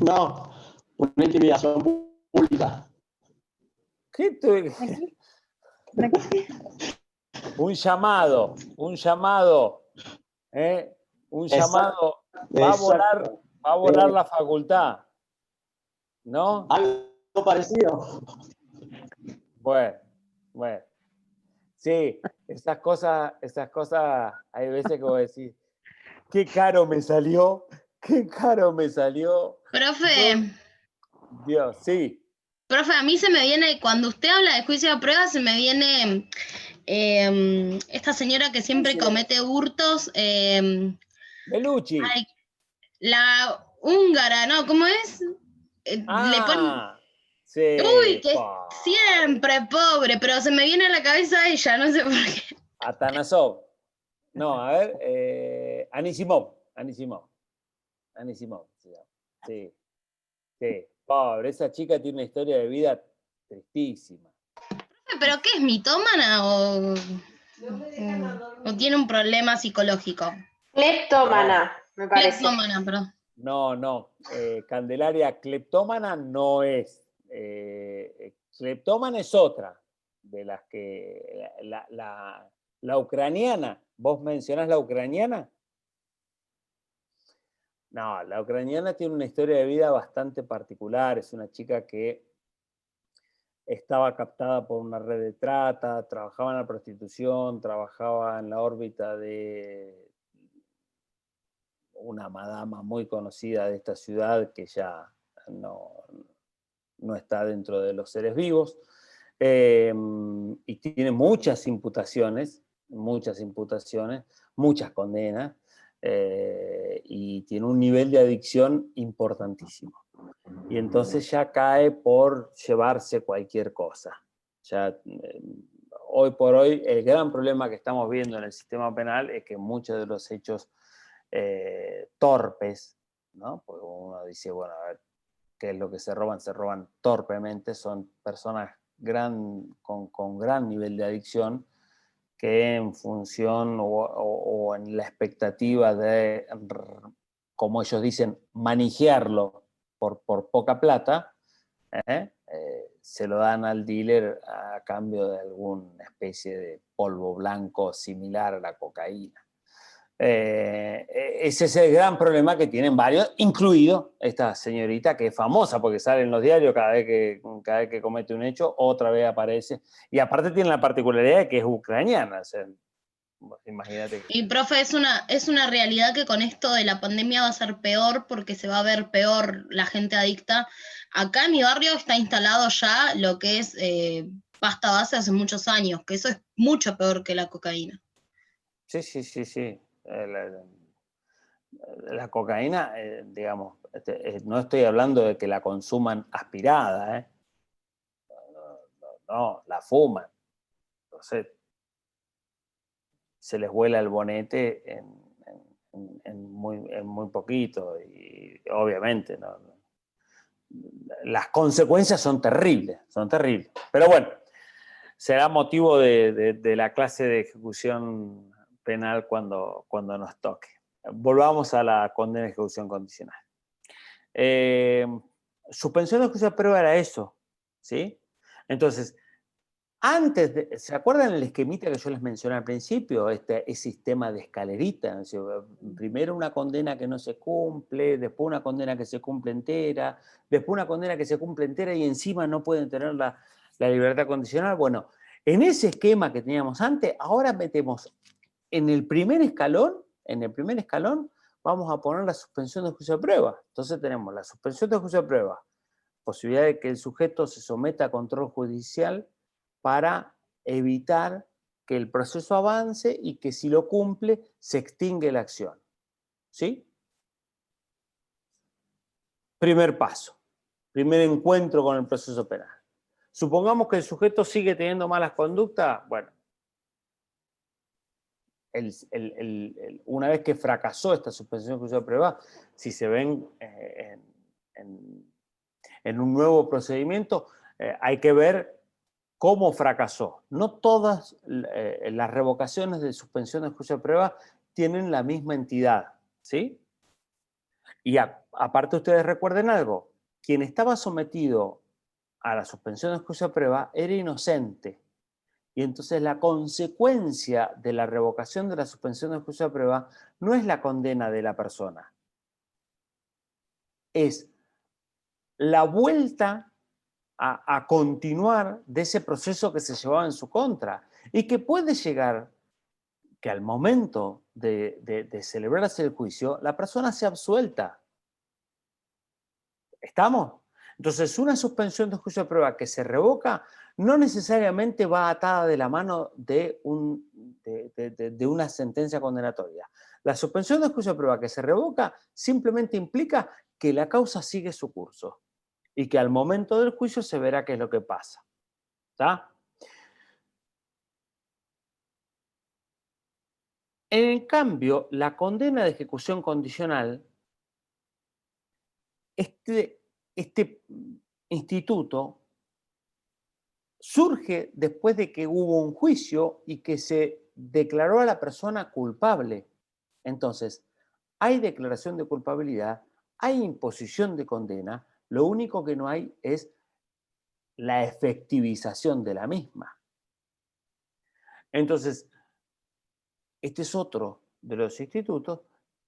No, una intimidación pública. ¿Qué un llamado, un llamado va a volar la facultad, ¿no? Algo parecido. Bueno. Sí, esas cosas, hay veces que vos decís, qué caro me salió. Profe. Dios, sí. Profe, a mí se me viene, cuando usted habla de juicio a prueba, se me viene esta señora que siempre comete hurtos. Belucci. La húngara, ¿no? ¿Cómo es? Sí. Uy, que siempre pobre, pero se me viene a la cabeza ella, no sé por qué. Atanasov. No, a ver, Anisimov. Sí. Pobre, esa chica tiene una historia de vida tristísima. ¿Pero qué es, mitómana o tiene un problema psicológico? Cleptómana, me parece. Cleptómana, perdón. No. Candelaria, cleptómana no es. Cleptómana es otra de las que... La ucraniana. ¿Vos mencionás la ucraniana? No, la ucraniana tiene una historia de vida bastante particular. Es una chica que estaba captada por una red de trata, trabajaba en la prostitución, trabajaba en la órbita de una madama muy conocida de esta ciudad que ya no está dentro de los seres vivos, y tiene muchas imputaciones, muchas condenas, y tiene un nivel de adicción importantísimo. Y entonces ya cae por llevarse cualquier cosa. Ya, hoy por hoy, el gran problema que estamos viendo en el sistema penal es que muchos de los hechos torpes, ¿no? Porque uno dice, bueno, a ver, ¿qué es lo que se roban? Se roban torpemente, son personas con gran nivel de adicción que en función o en la expectativa de, como ellos dicen, manejarlo por poca plata, se lo dan al dealer a cambio de alguna especie de polvo blanco similar a la cocaína. Ese es el gran problema que tienen varios, incluido esta señorita que es famosa porque sale en los diarios cada vez que comete un hecho, otra vez aparece. Y aparte tiene la particularidad de que es ucraniana. O sea, imagínate. Y profe, es una realidad que con esto de la pandemia va a ser peor porque se va a ver peor la gente adicta. Acá en mi barrio está instalado ya lo que es pasta base hace muchos años, que eso es mucho peor que la cocaína. Sí. La cocaína, digamos, no estoy hablando de que la consuman aspirada, no, la fuman. Entonces, se les vuela el bonete en muy poquito y obviamente las consecuencias son terribles. Pero bueno, será motivo de la clase de ejecución penal cuando nos toque. Volvamos a la condena de ejecución condicional. Suspensión de juicio de prueba era eso, ¿sí? Entonces, ¿Se acuerdan el esquemita que yo les mencioné al principio? Este sistema de escalerita. O sea, primero una condena que no se cumple, después una condena que se cumple entera, después una condena que se cumple entera y encima no pueden tener la libertad condicional. Bueno, en ese esquema que teníamos antes, ahora metemos en el primer escalón, vamos a poner la suspensión de juicio de prueba. Entonces tenemos la suspensión de juicio de prueba, posibilidad de que el sujeto se someta a control judicial para evitar que el proceso avance y que si lo cumple se extingue la acción. ¿Sí? Primer paso, primer encuentro con el proceso penal. Supongamos que el sujeto sigue teniendo malas conductas, bueno, una vez que fracasó esta suspensión de juicio de prueba, si se ven en un nuevo procedimiento, hay que ver cómo fracasó. No todas las revocaciones de suspensión de juicio de prueba tienen la misma entidad, ¿sí? Y aparte ustedes recuerden algo, quien estaba sometido a la suspensión de juicio de prueba era inocente. Y entonces la consecuencia de la revocación de la suspensión de juicio de prueba no es la condena de la persona. Es la vuelta a continuar de ese proceso que se llevaba en su contra y que puede llegar que al momento de celebrarse el juicio la persona sea absuelta. ¿Estamos? Entonces una suspensión de juicio de prueba que se revoca no necesariamente va atada de la mano de una sentencia condenatoria. La suspensión de juicio de prueba que se revoca simplemente implica que la causa sigue su curso y que al momento del juicio se verá qué es lo que pasa. ¿Está? En cambio, la condena de ejecución condicional, este instituto surge después de que hubo un juicio y que se declaró a la persona culpable. Entonces, hay declaración de culpabilidad, hay imposición de condena, lo único que no hay es la efectivización de la misma. Entonces, este es otro de los institutos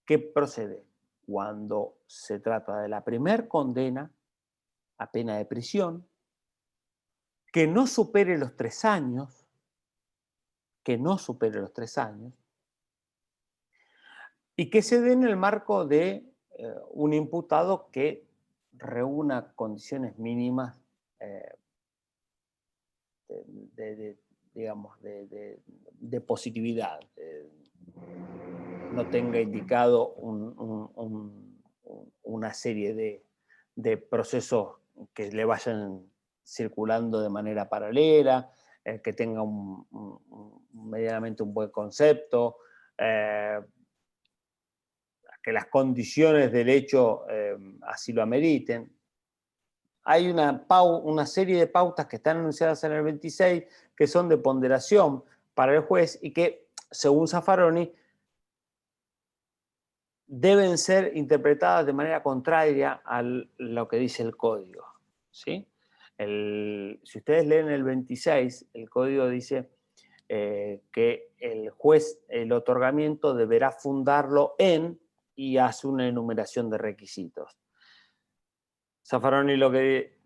que procede cuando se trata de la primer condena a pena de prisión, que no supere los 3 años, y que se dé en el marco de un imputado que reúna condiciones mínimas de positividad, no tenga indicado una serie de procesos que le vayan circulando de manera paralela, que tenga medianamente un buen concepto, que las condiciones del hecho así lo ameriten. Hay una serie de pautas que están anunciadas en el 26 que son de ponderación para el juez y que, según Zaffaroni, deben ser interpretadas de manera contraria a lo que dice el código. ¿Sí? Si ustedes leen el 26, el código dice que el juez el otorgamiento deberá fundarlo en y hace una enumeración de requisitos. Zaffaroni lo que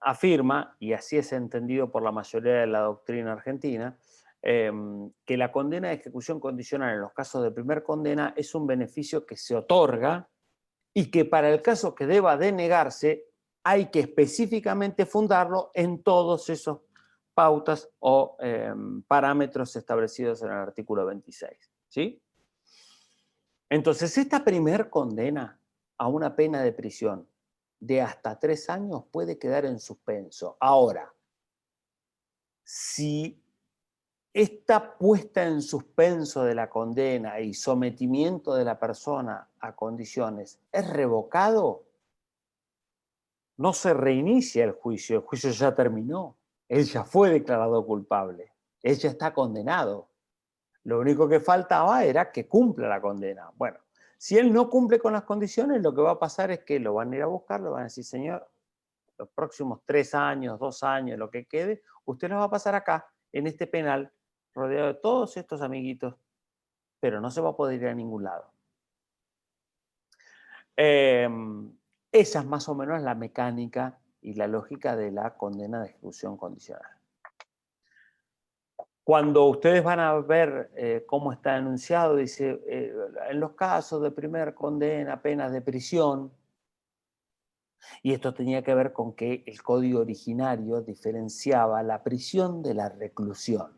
afirma, y así es entendido por la mayoría de la doctrina argentina, que la condena de ejecución condicional en los casos de primer condena es un beneficio que se otorga y que para el caso que deba denegarse hay que específicamente fundarlo en todos esos pautas o parámetros establecidos en el artículo 26. ¿Sí? Entonces, esta primer condena a una pena de prisión de hasta 3 años puede quedar en suspenso. Ahora, si esta puesta en suspenso de la condena y sometimiento de la persona a condiciones es revocado, no se reinicia el juicio ya terminó, él ya fue declarado culpable, él ya está condenado. Lo único que faltaba era que cumpla la condena. Bueno, si él no cumple con las condiciones, lo que va a pasar es que lo van a ir a buscar, lo van a decir, señor, los próximos 3 años, 2 años, lo que quede, usted los va a pasar acá, en este penal, rodeado de todos estos amiguitos, pero no se va a poder ir a ningún lado. Esa es más o menos la mecánica y la lógica de la condena de ejecución condicional. Cuando ustedes van a ver cómo está enunciado, dice, en los casos de primera condena, penas de prisión, y esto tenía que ver con que el código originario diferenciaba la prisión de la reclusión.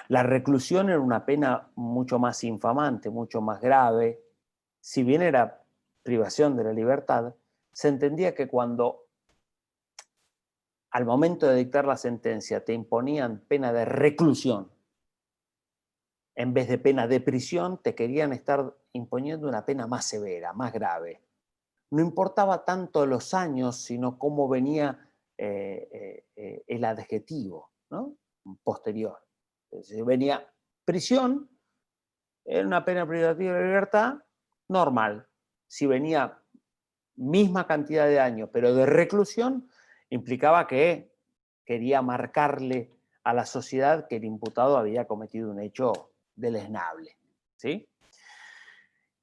La reclusión era una pena mucho más infamante, mucho más grave. Si bien era privación de la libertad, se entendía que cuando al momento de dictar la sentencia te imponían pena de reclusión en vez de pena de prisión, te querían estar imponiendo una pena más severa, más grave. No importaba tanto los años, sino cómo venía el adjetivo, ¿no? Posterior. Si venía prisión, era una pena privativa de libertad normal. Si venía misma cantidad de años, pero de reclusión, implicaba que quería marcarle a la sociedad que el imputado había cometido un hecho deleznable, ¿sí?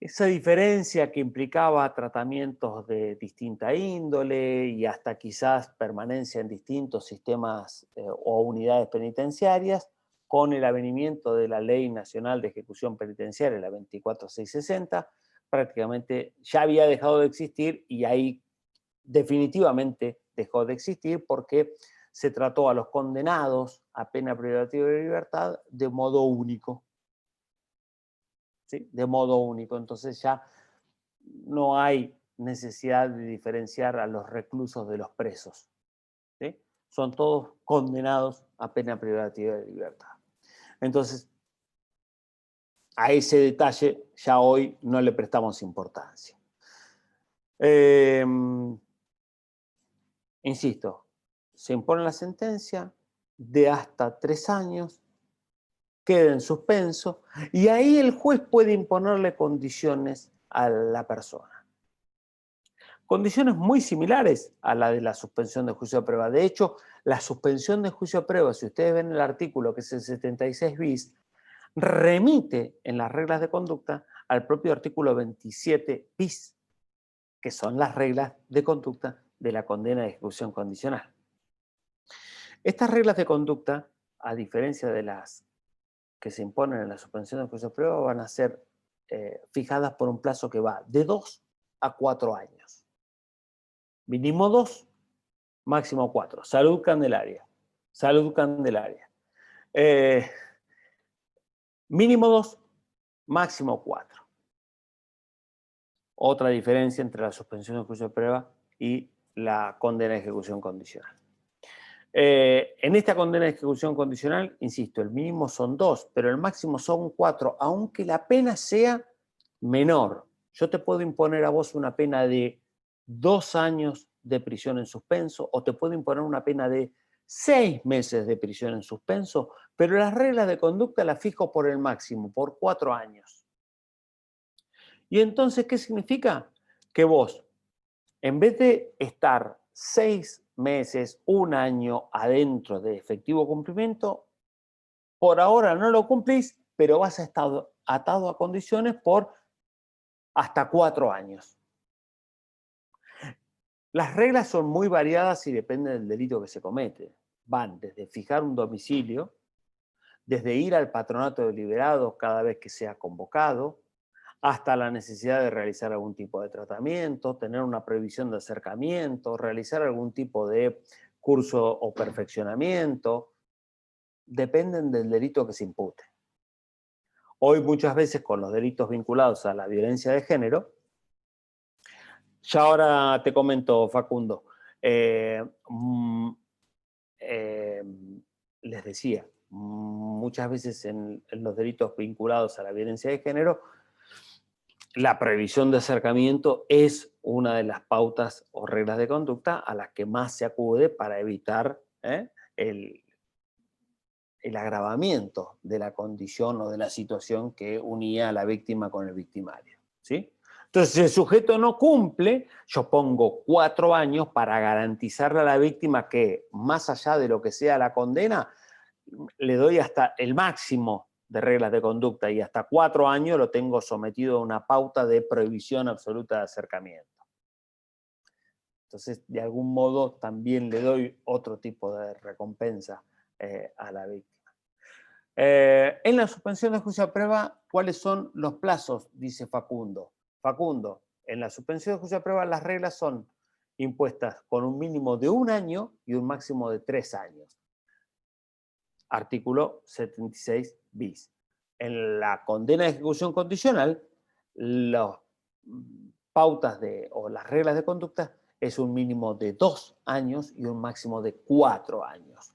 Esa diferencia que implicaba tratamientos de distinta índole y hasta quizás permanencia en distintos sistemas o unidades penitenciarias, con el avenimiento de la Ley Nacional de Ejecución Penitenciaria, la 24660, prácticamente ya había dejado de existir y ahí definitivamente dejó de existir porque se trató a los condenados a pena privativa de libertad de modo único. ¿Sí? De modo único. Entonces ya no hay necesidad de diferenciar a los reclusos de los presos. ¿Sí? Son todos condenados a pena privativa de libertad. Entonces, a ese detalle ya hoy no le prestamos importancia. Insisto, se impone la sentencia de hasta 3 años, queda en suspenso, y ahí el juez puede imponerle condiciones a la persona. Condiciones muy similares a la de la suspensión de juicio de prueba. De hecho, la suspensión de juicio de prueba, si ustedes ven el artículo que es el 76 bis, remite en las reglas de conducta al propio artículo 27 bis, que son las reglas de conducta de la condena de ejecución condicional. Estas reglas de conducta, a diferencia de las que se imponen en la suspensión de juicio de prueba, van a ser fijadas por un plazo que va de 2 a 4 años. Mínimo 2, máximo 4. Salud Candelaria. Salud Candelaria. Mínimo 2, máximo 4. Otra diferencia entre la suspensión de juicio de prueba y la condena de ejecución condicional. En esta condena de ejecución condicional, insisto, el mínimo son 2, pero el máximo son 4, aunque la pena sea menor. Yo te puedo imponer a vos una pena de 2 años de prisión en suspenso o te puedo imponer una pena de 6 meses de prisión en suspenso, pero las reglas de conducta las fijo por el máximo, por 4 años. ¿Y entonces qué significa? Que vos, en vez de estar 6 meses, 1 año adentro de efectivo cumplimiento, por ahora no lo cumplís, pero vas a estar atado a condiciones por hasta 4 años. Las reglas son muy variadas y dependen del delito que se comete. Van desde fijar un domicilio, desde ir al patronato deliberado cada vez que sea convocado, hasta la necesidad de realizar algún tipo de tratamiento, tener una prohibición de acercamiento, realizar algún tipo de curso o perfeccionamiento. Dependen del delito que se impute. Hoy muchas veces con los delitos vinculados a la violencia de género, ya ahora te comento, Facundo, les decía, muchas veces en los delitos vinculados a la violencia de género, la prohibición de acercamiento es una de las pautas o reglas de conducta a las que más se acude para evitar el agravamiento de la condición o de la situación que unía a la víctima con el victimario, ¿sí? Entonces, si el sujeto no cumple, yo pongo 4 años para garantizarle a la víctima que, más allá de lo que sea la condena, le doy hasta el máximo de reglas de conducta y hasta 4 años lo tengo sometido a una pauta de prohibición absoluta de acercamiento. Entonces, de algún modo, también le doy otro tipo de recompensa a la víctima. En la suspensión de juicio a prueba, ¿cuáles son los plazos? Dice Facundo. Facundo, en la suspensión de juicio a prueba las reglas son impuestas con un mínimo de 1 año y un máximo de 3 años. Artículo 76 bis. En la condena de ejecución condicional, las pautas o las reglas de conducta es un mínimo de 2 años y un máximo de 4 años.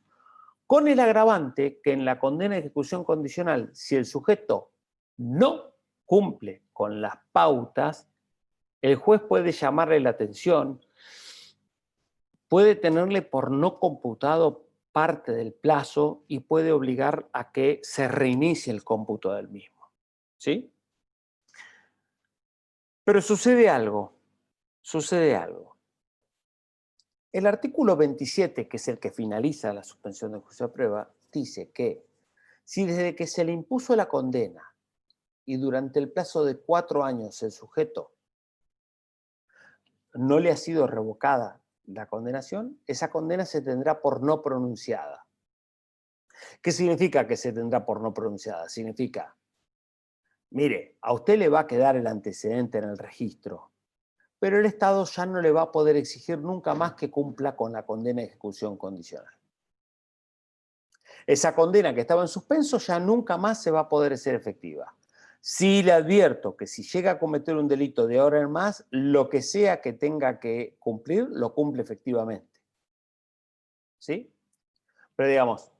Con el agravante que en la condena de ejecución condicional, si el sujeto no cumple con las pautas, el juez puede llamarle la atención, puede tenerle por no computado parte del plazo y puede obligar a que se reinicie el cómputo del mismo. ¿Sí? Pero sucede algo. El artículo 27, que es el que finaliza la suspensión de juicio a prueba, dice que si desde que se le impuso la condena y durante el plazo de 4 años el sujeto no le ha sido revocada la condenación, esa condena se tendrá por no pronunciada. ¿Qué significa que se tendrá por no pronunciada? Significa, mire, a usted le va a quedar el antecedente en el registro, pero el Estado ya no le va a poder exigir nunca más que cumpla con la condena de ejecución condicional. Esa condena que estaba en suspenso ya nunca más se va a poder hacer efectiva. Sí le advierto que si llega a cometer un delito de ahora en más, lo que sea que tenga que cumplir, lo cumple efectivamente. ¿Sí? Pero digamos,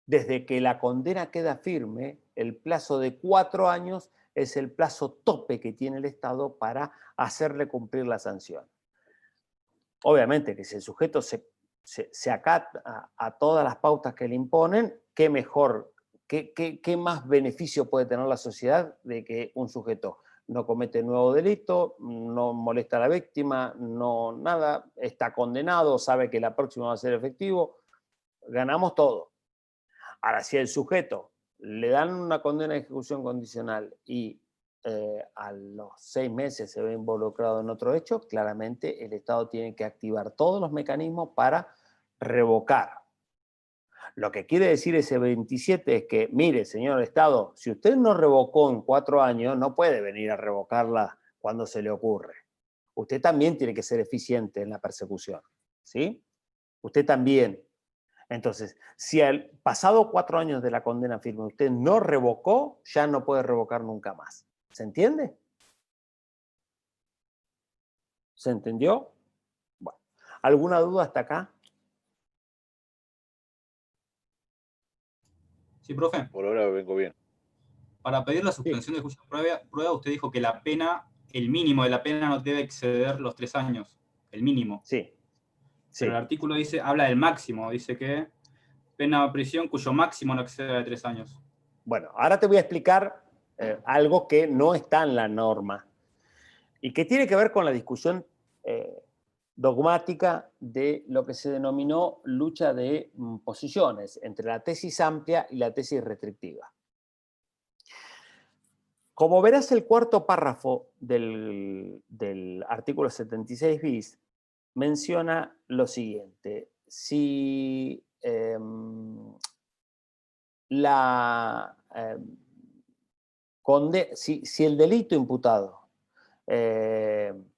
desde que la condena queda firme, el plazo de 4 años es el plazo tope que tiene el Estado para hacerle cumplir la sanción. Obviamente que si el sujeto se acata a todas las pautas que le imponen, qué mejor, qué más beneficio puede tener la sociedad de que un sujeto no comete nuevo delito, no molesta a la víctima, no nada, está condenado, sabe que la próxima va a ser efectivo, ganamos todo. Ahora, si el sujeto le dan una condena de ejecución condicional y a los 6 meses se ve involucrado en otro hecho, claramente el Estado tiene que activar todos los mecanismos para revocar. Lo que quiere decir ese 27 es que, mire, señor Estado, si usted no revocó en 4 años, no puede venir a revocarla cuando se le ocurre. Usted también tiene que ser eficiente en la persecución, ¿sí? Usted también. Entonces, si al pasado 4 años de la condena firme usted no revocó, ya no puede revocar nunca más. ¿Se entiende? ¿Se entendió? Bueno, ¿alguna duda hasta acá? Sí, profe. Por ahora vengo bien. Para pedir la suspensión de juicio a prueba, usted dijo que la pena, el mínimo de la pena no debe exceder los 3 años. El mínimo. Sí. Pero el artículo habla del máximo. Dice que pena de prisión cuyo máximo no exceda de 3 años. Bueno, ahora te voy a explicar algo que no está en la norma y que tiene que ver con la discusión dogmática de lo que se denominó lucha de posiciones entre la tesis amplia y la tesis restrictiva. Como verás, el cuarto párrafo del artículo 76 bis menciona lo siguiente. Si si el delito imputado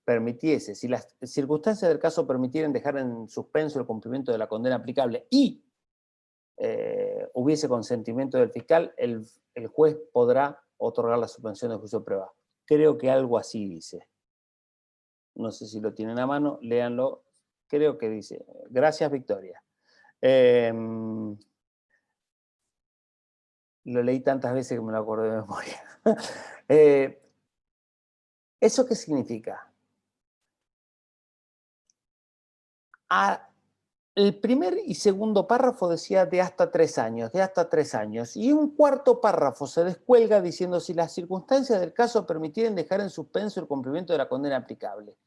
permitiese, si las circunstancias del caso permitieran dejar en suspenso el cumplimiento de la condena aplicable y hubiese consentimiento del fiscal, el juez podrá otorgar la suspensión de juicio de prueba. Creo que algo así dice. No sé si lo tienen a mano, léanlo. Creo que dice, gracias Victoria. Lo leí tantas veces que me lo acordé de memoria. ¿Eso qué significa? el primer y segundo párrafo decía de hasta 3 años, de hasta 3 años. Y un cuarto párrafo se descuelga diciendo si las circunstancias del caso permitieren dejar en suspenso el cumplimiento de la condena aplicable.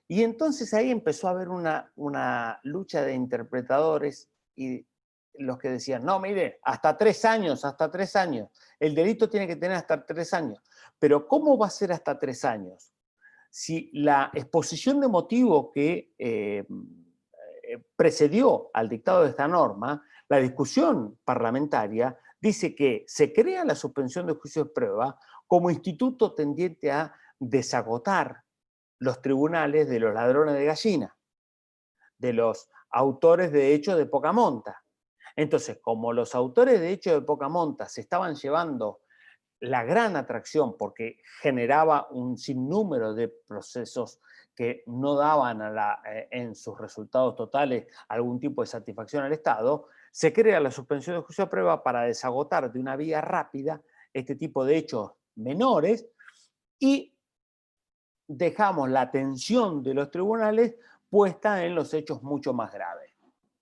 Y entonces ahí empezó a haber una lucha de interpretadores y los que decían, no, mire, hasta 3 años, hasta 3 años. El delito tiene que tener hasta 3 años. Pero ¿cómo va a ser hasta 3 años? Si la exposición de motivo que precedió al dictado de esta norma, la discusión parlamentaria dice que se crea la suspensión de juicio de prueba como instituto tendiente a desagotar los tribunales de los ladrones de gallina, de los autores de hechos de poca monta. Entonces, como los autores de hechos de poca monta se estaban llevando la gran atracción porque generaba un sinnúmero de procesos que no daban en sus resultados totales algún tipo de satisfacción al Estado, se crea la suspensión de juicio de prueba para desagotar de una vía rápida este tipo de hechos menores y dejamos la atención de los tribunales puesta en los hechos mucho más graves.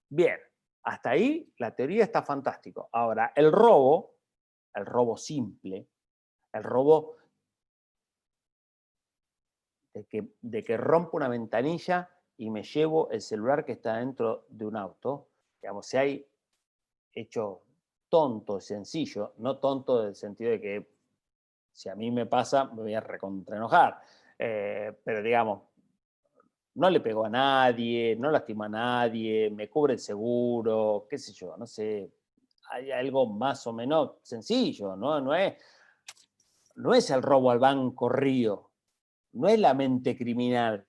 Bien, hasta ahí la teoría está fantástico. Ahora, el robo simple, el robo de que rompo una ventanilla y me llevo el celular que está dentro de un auto, digamos, si hay hecho tonto, sencillo, no tonto en el sentido de que si a mí me pasa me voy a recontraenojar, pero digamos, no le pegó a nadie, no lastimó a nadie, me cubre el seguro, qué sé yo, no sé, hay algo más o menos sencillo, ¿no? No es el robo al Banco Río, no es la mente criminal,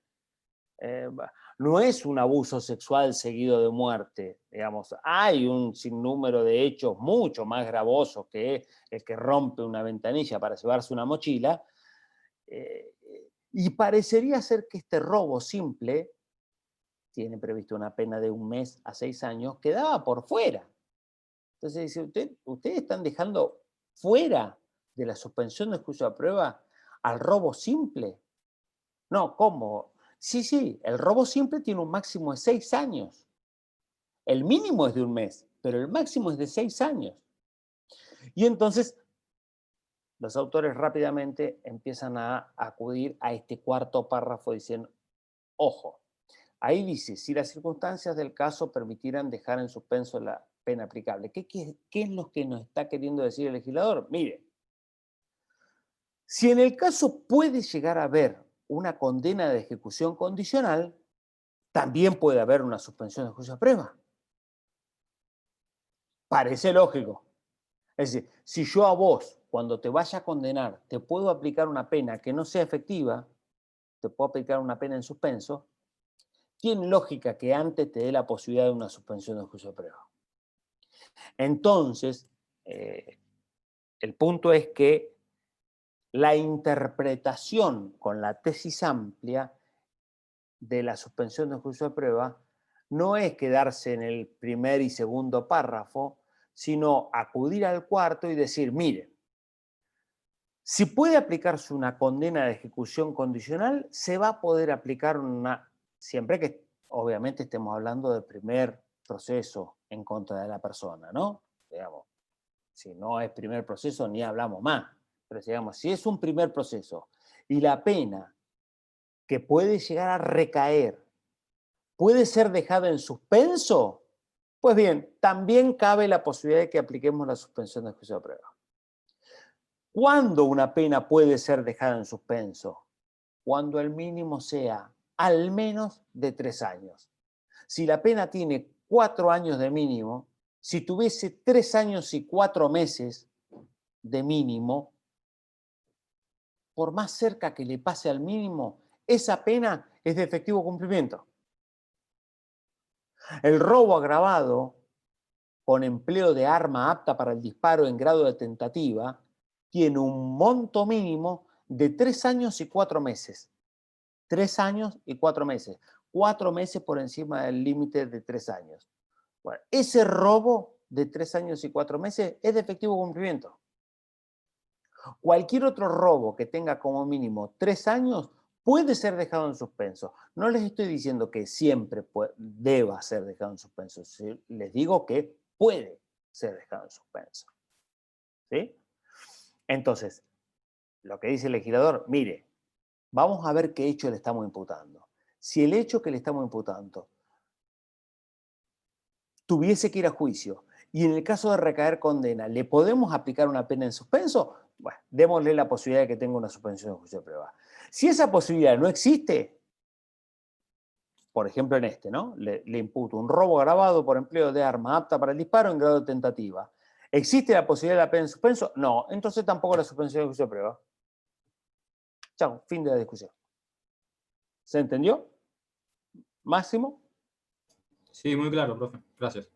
no es un abuso sexual seguido de muerte, digamos, hay un sinnúmero de hechos mucho más gravosos que el que rompe una ventanilla para llevarse una mochila, y parecería ser que este robo simple tiene previsto una pena de 1 mes a 6 años, quedaba por fuera. Entonces dice, ustedes están dejando fuera de la suspensión de juicio a prueba al robo simple. No, ¿cómo? Sí, el robo simple tiene un máximo de 6 años. El mínimo es de 1 mes, pero el máximo es de 6 años. Y entonces los autores rápidamente empiezan a acudir a este cuarto párrafo diciendo, ojo, ahí dice, si las circunstancias del caso permitieran dejar en suspenso la pena aplicable. ¿Qué es lo que nos está queriendo decir el legislador? Mire, si en el caso puede llegar a haber una condena de ejecución condicional, también puede haber una suspensión de juicio a prueba. Parece lógico. Es decir, si yo a vos, cuando te vaya a condenar, te puedo aplicar una pena que no sea efectiva, te puedo aplicar una pena en suspenso, tiene lógica que antes te dé la posibilidad de una suspensión de juicio a prueba. Entonces, el punto es que la interpretación con la tesis amplia de la suspensión de juicio a prueba no es quedarse en el primer y segundo párrafo, sino acudir al cuarto y decir, mire, si puede aplicarse una condena de ejecución condicional, se va a poder aplicar siempre que obviamente estemos hablando del primer proceso en contra de la persona, ¿no? Digamos, si no es primer proceso ni hablamos más, pero digamos, si es un primer proceso y la pena que puede llegar a recaer puede ser dejada en suspenso, pues bien, también cabe la posibilidad de que apliquemos la suspensión de juicio de prueba. ¿Cuándo una pena puede ser dejada en suspenso? Cuando el mínimo sea al menos de 3 años. Si la pena tiene 4 años de mínimo, si tuviese 3 años y 4 meses de mínimo, por más cerca que le pase al mínimo, esa pena es de efectivo cumplimiento. El robo agravado con empleo de arma apta para el disparo en grado de tentativa tiene un monto mínimo de 3 años y 4 meses. 3 años y 4 meses. 4 meses por encima del límite de 3 años. Bueno, ese robo de 3 años y 4 meses es de efectivo cumplimiento. Cualquier otro robo que tenga como mínimo 3 años puede ser dejado en suspenso. No les estoy diciendo que siempre deba ser dejado en suspenso. Les digo que puede ser dejado en suspenso. ¿Sí? Entonces, lo que dice el legislador, mire, vamos a ver qué hecho le estamos imputando. Si el hecho que le estamos imputando tuviese que ir a juicio y en el caso de recaer condena, ¿le podemos aplicar una pena en suspenso? Bueno, démosle la posibilidad de que tenga una suspensión de juicio de prueba. Si esa posibilidad no existe, por ejemplo en este, ¿no? Le imputo un robo agravado por empleo de arma apta para el disparo en grado de tentativa. ¿Existe la posibilidad de la pena en suspenso? No, entonces tampoco la suspensión de juicio de prueba. Chao, fin de la discusión. ¿Se entendió? Máximo. Sí, muy claro, profe. Gracias.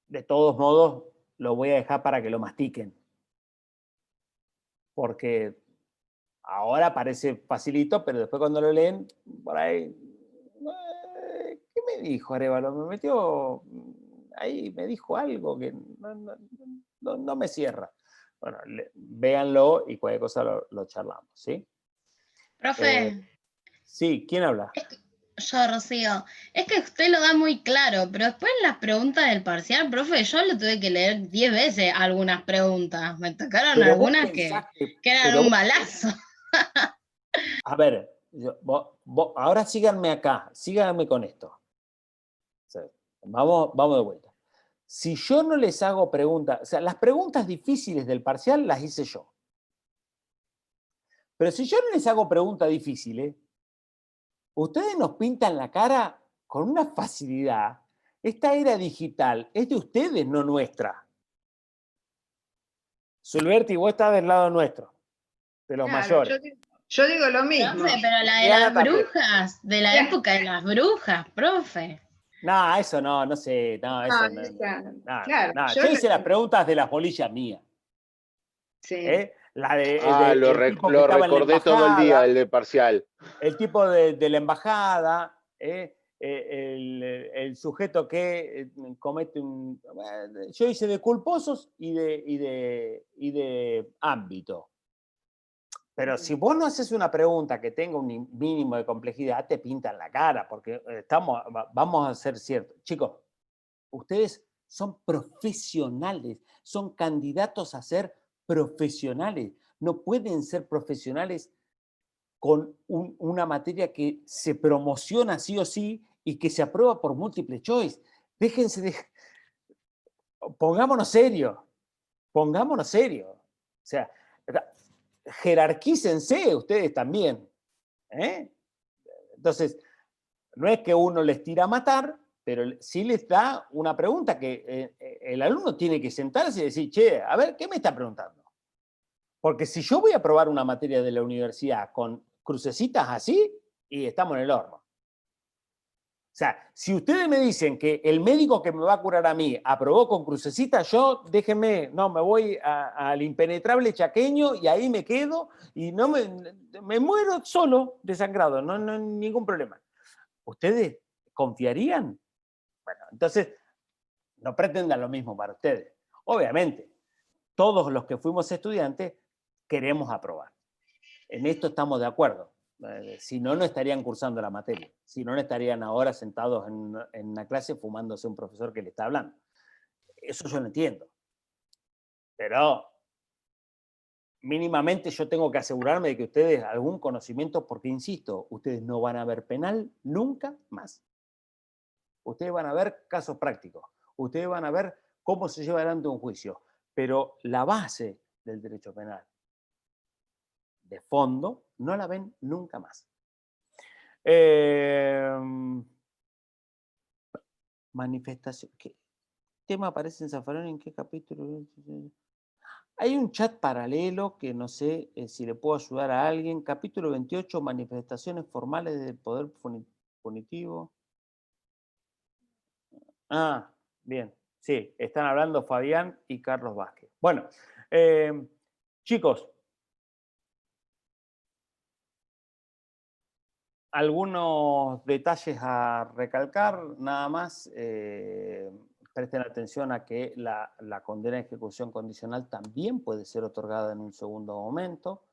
De todos modos, lo voy a dejar para que lo mastiquen. Porque ahora parece facilito, pero después cuando lo leen, por ahí... ¿Qué me dijo Arévalo? Me metió... Ahí me dijo algo que no me cierra. Bueno, véanlo y cualquier cosa lo charlamos, ¿sí? Profe. Sí, ¿quién habla? Yo, Rocío. Es que usted lo da muy claro, pero después en las preguntas del parcial, profe, yo lo tuve que leer 10 veces algunas preguntas. Me tocaron Pero algunas que eran un balazo. A ver, ahora síganme acá, síganme con esto. O sea, vamos de vuelta. Si yo no les hago preguntas, o sea, las preguntas difíciles del parcial las hice yo. Pero si yo no les hago preguntas difíciles, ustedes nos pintan la cara con una facilidad. Esta era digital es de ustedes, no nuestra. Sulberti, vos estás del lado nuestro, de los mayores. Yo digo lo mismo. Profe, pero la de las brujas, de la época de las brujas, profe. No, eso no sé. No, eso no. Claro, Yo hice las preguntas de las bolillas mías. Sí. La de lo recordé todo el día, el de parcial. El tipo de la embajada, el sujeto que comete un... Yo hice de culposos y de ámbito. Pero si vos no haces una pregunta que tenga un mínimo de complejidad, te pintan la cara, porque vamos a ser ciertos. Chicos, ustedes son profesionales, son candidatos a ser profesionales. No pueden ser profesionales con una materia que se promociona sí o sí y que se aprueba por múltiple choice. Déjense de... Pongámonos serios. Pongámonos serios. O sea, jerarquícense ustedes también. Entonces, no es que uno les tira a matar, pero sí les da una pregunta que el alumno tiene que sentarse y decir, che, a ver, ¿qué me está preguntando? Porque si yo voy a probar una materia de la universidad con crucecitas así, y estamos en el horno. O sea, si ustedes me dicen que el médico que me va a curar a mí aprobó con crucecitas, yo, déjenme, no, me voy al impenetrable chaqueño y ahí me quedo y no me muero solo desangrado, no ningún problema. ¿Ustedes confiarían? Bueno, entonces, no pretendan lo mismo para ustedes. Obviamente, todos los que fuimos estudiantes queremos aprobar. En esto estamos de acuerdo. Si no, no estarían cursando la materia. Si no, no estarían ahora sentados en una clase fumándose un profesor que le está hablando. Eso yo lo entiendo. Pero mínimamente yo tengo que asegurarme de que ustedes algún conocimiento, porque insisto, ustedes no van a ver penal nunca más. Ustedes van a ver casos prácticos. Ustedes van a ver cómo se lleva adelante un juicio. Pero la base del derecho penal, de fondo, no la ven nunca más. Manifestación. ¿Qué tema aparece en Zaffaroni? ¿En qué capítulo? Hay un chat paralelo que no sé si le puedo ayudar a alguien. Capítulo 28, manifestaciones formales del poder punitivo. Ah, bien. Sí, están hablando Fabián y Carlos Vázquez. Bueno, chicos, algunos detalles a recalcar, nada más. Presten atención a que la condena de ejecución condicional también puede ser otorgada en un segundo momento.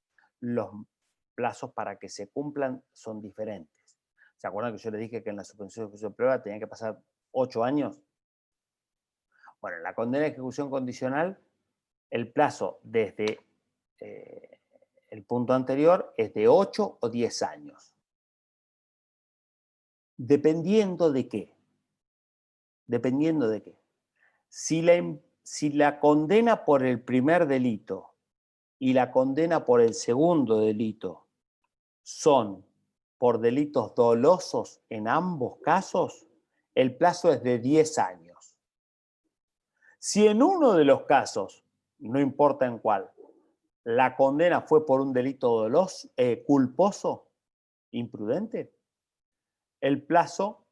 plazos para que se cumplan son diferentes. ¿Se acuerdan que yo les dije que en la suspensión de ejecución de prueba tenían que pasar 8 años? Bueno, en la condena de ejecución condicional, el plazo desde el punto anterior es de 8 o 10 años. ¿Dependiendo de qué? Dependiendo de qué. Si la condena por el primer delito y la condena por el segundo delito son por delitos dolosos en ambos casos, el plazo es de 10 años. Si en uno de los casos, no importa en cuál, la condena fue por un delito doloso, culposo, imprudente, el plazo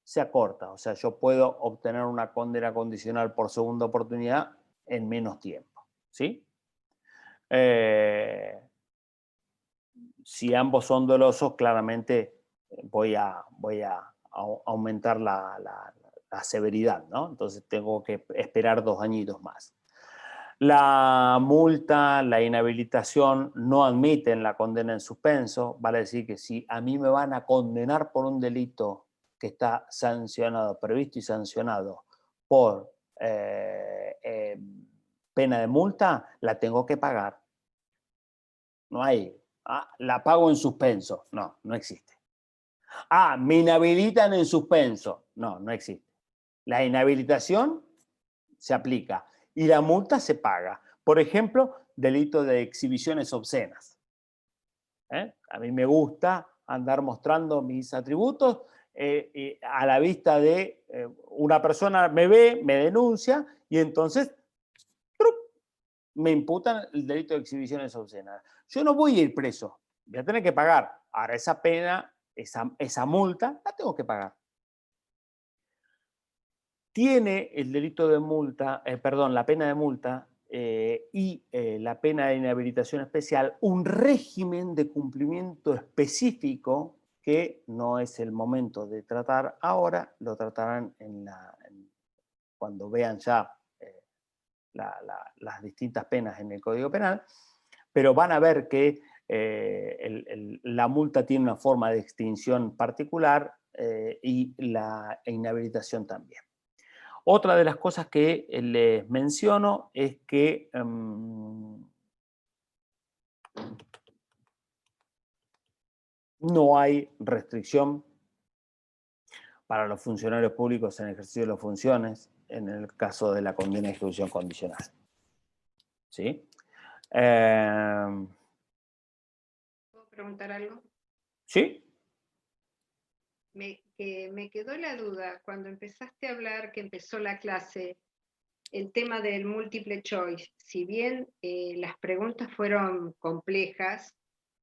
se acorta. O sea, yo puedo obtener una condena condicional por segunda oportunidad en menos tiempo, ¿sí? Si ambos son dolosos, claramente voy a aumentar la severidad, ¿no? Entonces tengo que esperar 2 añitos más. La multa, la inhabilitación no admiten la condena en suspenso, vale decir que si a mí me van a condenar por un delito que está sancionado, previsto y sancionado por pena de multa, la tengo que pagar. No hay, la pago en suspenso, no, no existe. Me inhabilitan en suspenso, no, no existe. La inhabilitación se aplica y la multa se paga. Por ejemplo, delito de exhibiciones obscenas. A mí me gusta andar mostrando mis atributos a la vista de una persona me ve, me denuncia y entonces me imputan el delito de exhibiciones obscenas. Yo no voy a ir preso, voy a tener que pagar. Ahora esa pena, esa multa, la tengo que pagar. Tiene el delito de multa, la pena de multa y la pena de inhabilitación especial un régimen de cumplimiento específico que no es el momento de tratar ahora, lo tratarán cuando vean ya las distintas penas en el Código Penal, pero van a ver que la multa tiene una forma de extinción particular y la inhabilitación también. Otra de las cosas que les menciono es que no hay restricción para los funcionarios públicos en el ejercicio de las funciones en el caso de la condena de ejecución condicional. ¿Sí? ¿Puedo preguntar algo? ¿Sí? Me quedó la duda cuando empezaste a hablar, que empezó la clase, el tema del múltiple choice. Si bien las preguntas fueron complejas,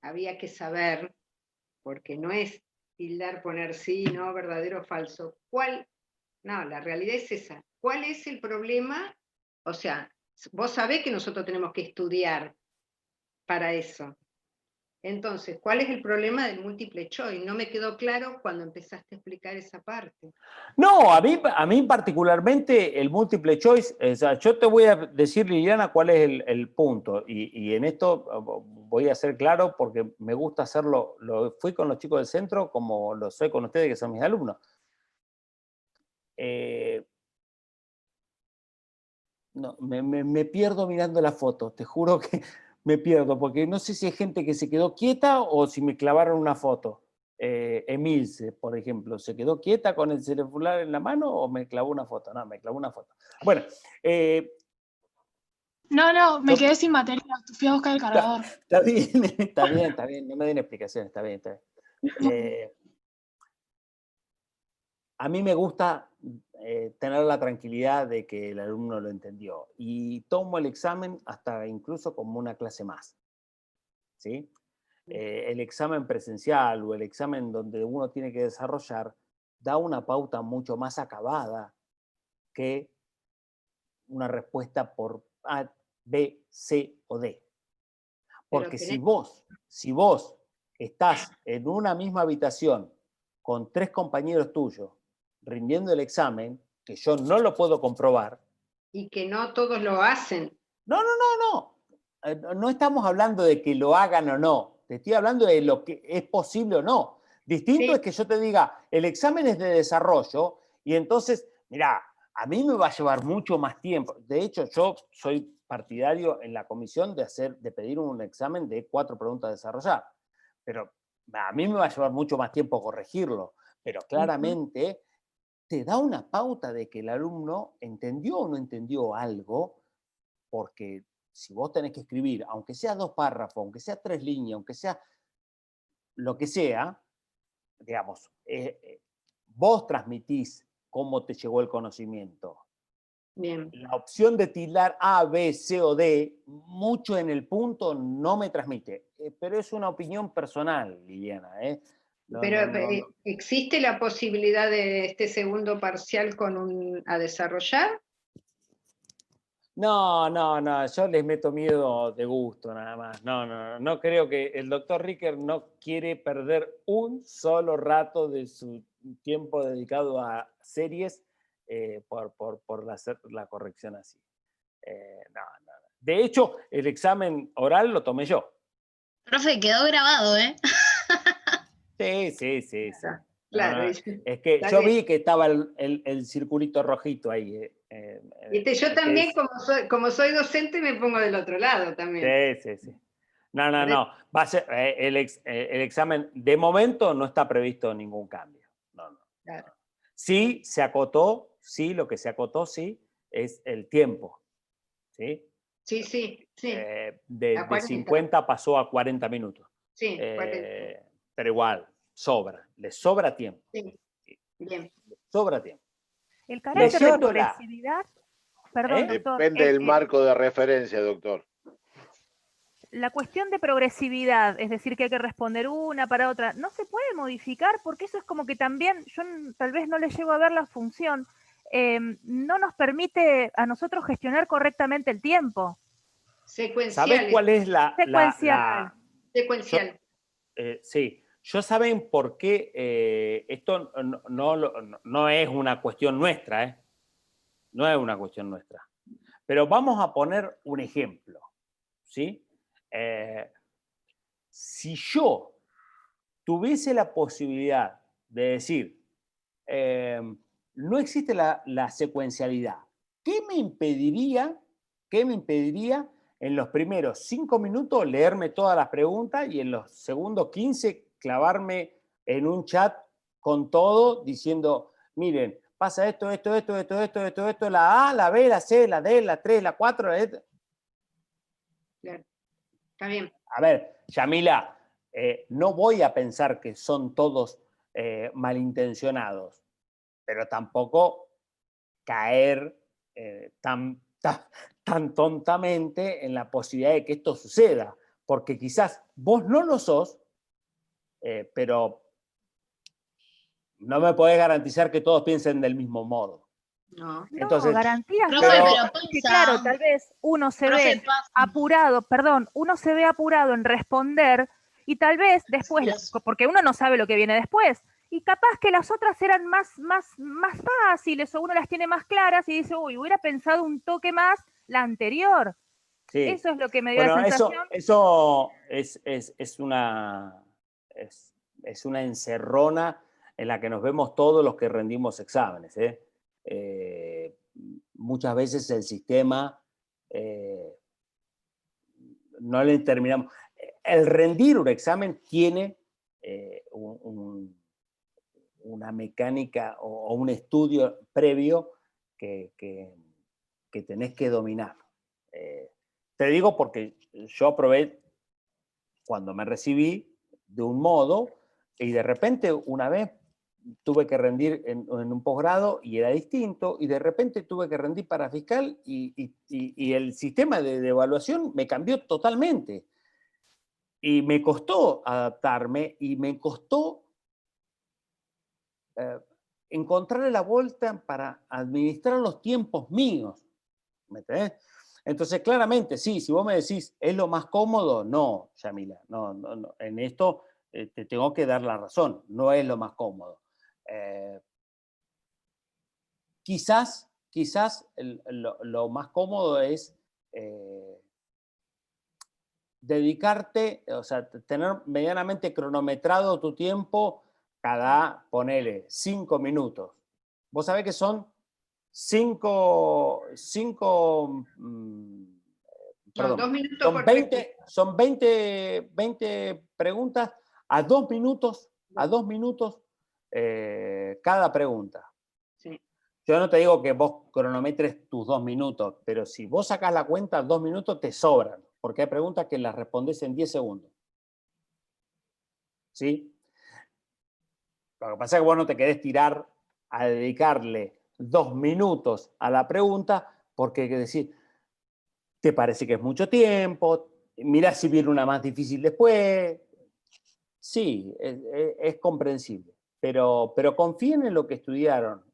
había que saber, porque no es tildar, poner sí, no, verdadero o falso. No, la realidad es esa. ¿Cuál es el problema? O sea, vos sabés que nosotros tenemos que estudiar para eso. Entonces, ¿cuál es el problema del múltiple choice? No me quedó claro cuando empezaste a explicar esa parte. No, a mí particularmente el múltiple choice, o sea, yo te voy a decir, Liliana, cuál es el punto, y en esto voy a ser claro porque me gusta hacerlo, lo fui con los chicos del centro como lo soy con ustedes que son mis alumnos. No, me pierdo mirando la foto, te juro que me pierdo, porque no sé si hay gente que se quedó quieta o si me clavaron una foto. Emilce, por ejemplo, ¿se quedó quieta con el celular en la mano o me clavó una foto? No, me clavó una foto. Bueno. No, me quedé sin batería, fui a buscar el cargador. Está bien, no me den explicaciones, está bien. A mí me gusta tener la tranquilidad de que el alumno lo entendió y tomo el examen hasta incluso como una clase más, ¿sí? El examen presencial o el examen donde uno tiene que desarrollar da una pauta mucho más acabada que una respuesta por A, B, C o D. Porque si vos estás en una misma habitación con 3 compañeros tuyos rindiendo el examen, que yo no lo puedo comprobar. Y que no todos lo hacen. No estamos hablando de que lo hagan o no. te estoy hablando de lo que es posible o no. Distinto es que yo te diga, el examen es de desarrollo, y entonces, mirá, a mí me va a llevar mucho más tiempo. De hecho, yo soy partidario en la comisión de pedir un examen de 4 preguntas desarrolladas. Pero a mí me va a llevar mucho más tiempo corregirlo. Pero claramente te da una pauta de que el alumno entendió o no entendió algo, porque si vos tenés que escribir, aunque sea 2 párrafos, aunque sea 3 líneas, aunque sea lo que sea, digamos, vos transmitís cómo te llegó el conocimiento. Bien. La opción de tildar A, B, C o D, mucho en el punto no me transmite. Pero es una opinión personal, Liliana. Pero ¿existe la posibilidad de este segundo parcial a desarrollar? No, yo les meto miedo de gusto nada más. No creo que el doctor Ricker no quiere perder un solo rato de su tiempo dedicado a series por hacer la corrección así. No. De hecho, el examen oral lo tomé yo. Profe, quedó grabado, ¿eh? Sí. Claro. Es que yo vi que estaba el circulito rojito ahí. Yo también, como soy docente, me pongo del otro lado también. Sí. No. Va a ser, el examen, de momento, no está previsto ningún cambio. No. Claro. Sí, se acotó, sí, lo que se acotó, sí, es el tiempo. ¿Sí? Sí. De 50 pasó a 40 minutos. Sí, 40. Pero igual, le sobra tiempo. Sí, bien. Sobra tiempo. El carácter de progresividad, perdón, doctor. Depende del marco de referencia, doctor. La cuestión de progresividad, es decir, que hay que responder una para otra, no se puede modificar porque eso es como que también, yo tal vez no le llego a ver la función, no nos permite a nosotros gestionar correctamente el tiempo. Secuencial. ¿Sabés cuál es secuencial? Secuencial. Sí. ¿Yo saben por qué esto no es una cuestión nuestra? No es una cuestión nuestra. Pero vamos a poner un ejemplo. ¿Sí? Si yo tuviese la posibilidad de decir, no existe la secuencialidad, ¿qué me impediría en los primeros 5 minutos leerme todas las preguntas y en los segundos 15 clavarme en un chat con todo diciendo, miren, pasa esto, la A, la B, la C, la D, la 3, la 4, la... Claro. Está bien. A ver, Yamila, no voy a pensar que son todos malintencionados, pero tampoco caer tan tontamente en la posibilidad de que esto suceda, porque quizás vos no lo sos, pero no me podés garantizar que todos piensen del mismo modo. No, entonces, garantías. Profe, claro, tal vez uno se ve apurado, en responder y tal vez después, porque uno no sabe lo que viene después, y capaz que las otras eran más fáciles o uno las tiene más claras y dice, uy, hubiera pensado un toque más la anterior. Sí. Eso es lo que me dio la sensación. Eso es una encerrona en la que nos vemos todos los que rendimos exámenes. Muchas veces el sistema no le terminamos. El rendir un examen tiene una mecánica o un estudio previo que tenés que dominar. Te digo porque yo probé cuando me recibí de un modo y de repente una vez tuve que rendir en un posgrado y era distinto, y de repente tuve que rendir para fiscal y el sistema de evaluación me cambió totalmente. Y me costó adaptarme y me costó encontrarle la vuelta para administrar los tiempos míos. ¿Me entendés? Entonces, claramente, sí, si vos me decís, ¿es lo más cómodo? No, Yamila, no. En esto te tengo que dar la razón, no es lo más cómodo. Quizás lo más cómodo es dedicarte, o sea, tener medianamente cronometrado tu tiempo cada, ponele, 5 minutos. Vos sabés que son 5, perdón, 2 minutos son por 20, son 20 preguntas a 2 minutos, cada pregunta. Sí. Yo no te digo que vos cronometres tus 2 minutos, pero si vos sacás la cuenta, 2 minutos te sobran, porque hay preguntas que las respondés en 10 segundos. ¿Sí? Lo que pasa es que vos no te querés tirar a dedicarle 2 minutos a la pregunta, porque hay que decir, te parece que es mucho tiempo, mirá si viene una más difícil después. Sí, es comprensible, pero confíen en lo que estudiaron.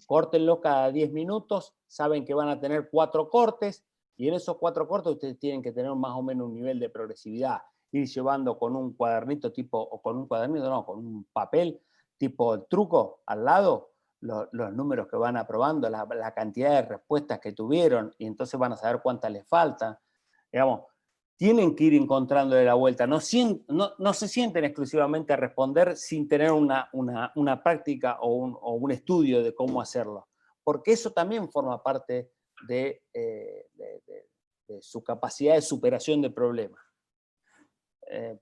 Córtenlo cada 10 minutos, saben que van a tener 4 cortes, y en esos 4 cortes ustedes tienen que tener más o menos un nivel de progresividad, ir llevando con un cuadernito tipo, o con un cuadernito, no, con un papel tipo el truco al lado, los números que van aprobando, la cantidad de respuestas que tuvieron, y entonces van a saber cuántas les faltan. Digamos, tienen que ir encontrándole la vuelta. No se sienten exclusivamente a responder sin tener una práctica o un estudio de cómo hacerlo, porque eso también forma parte de su capacidad de superación de problemas.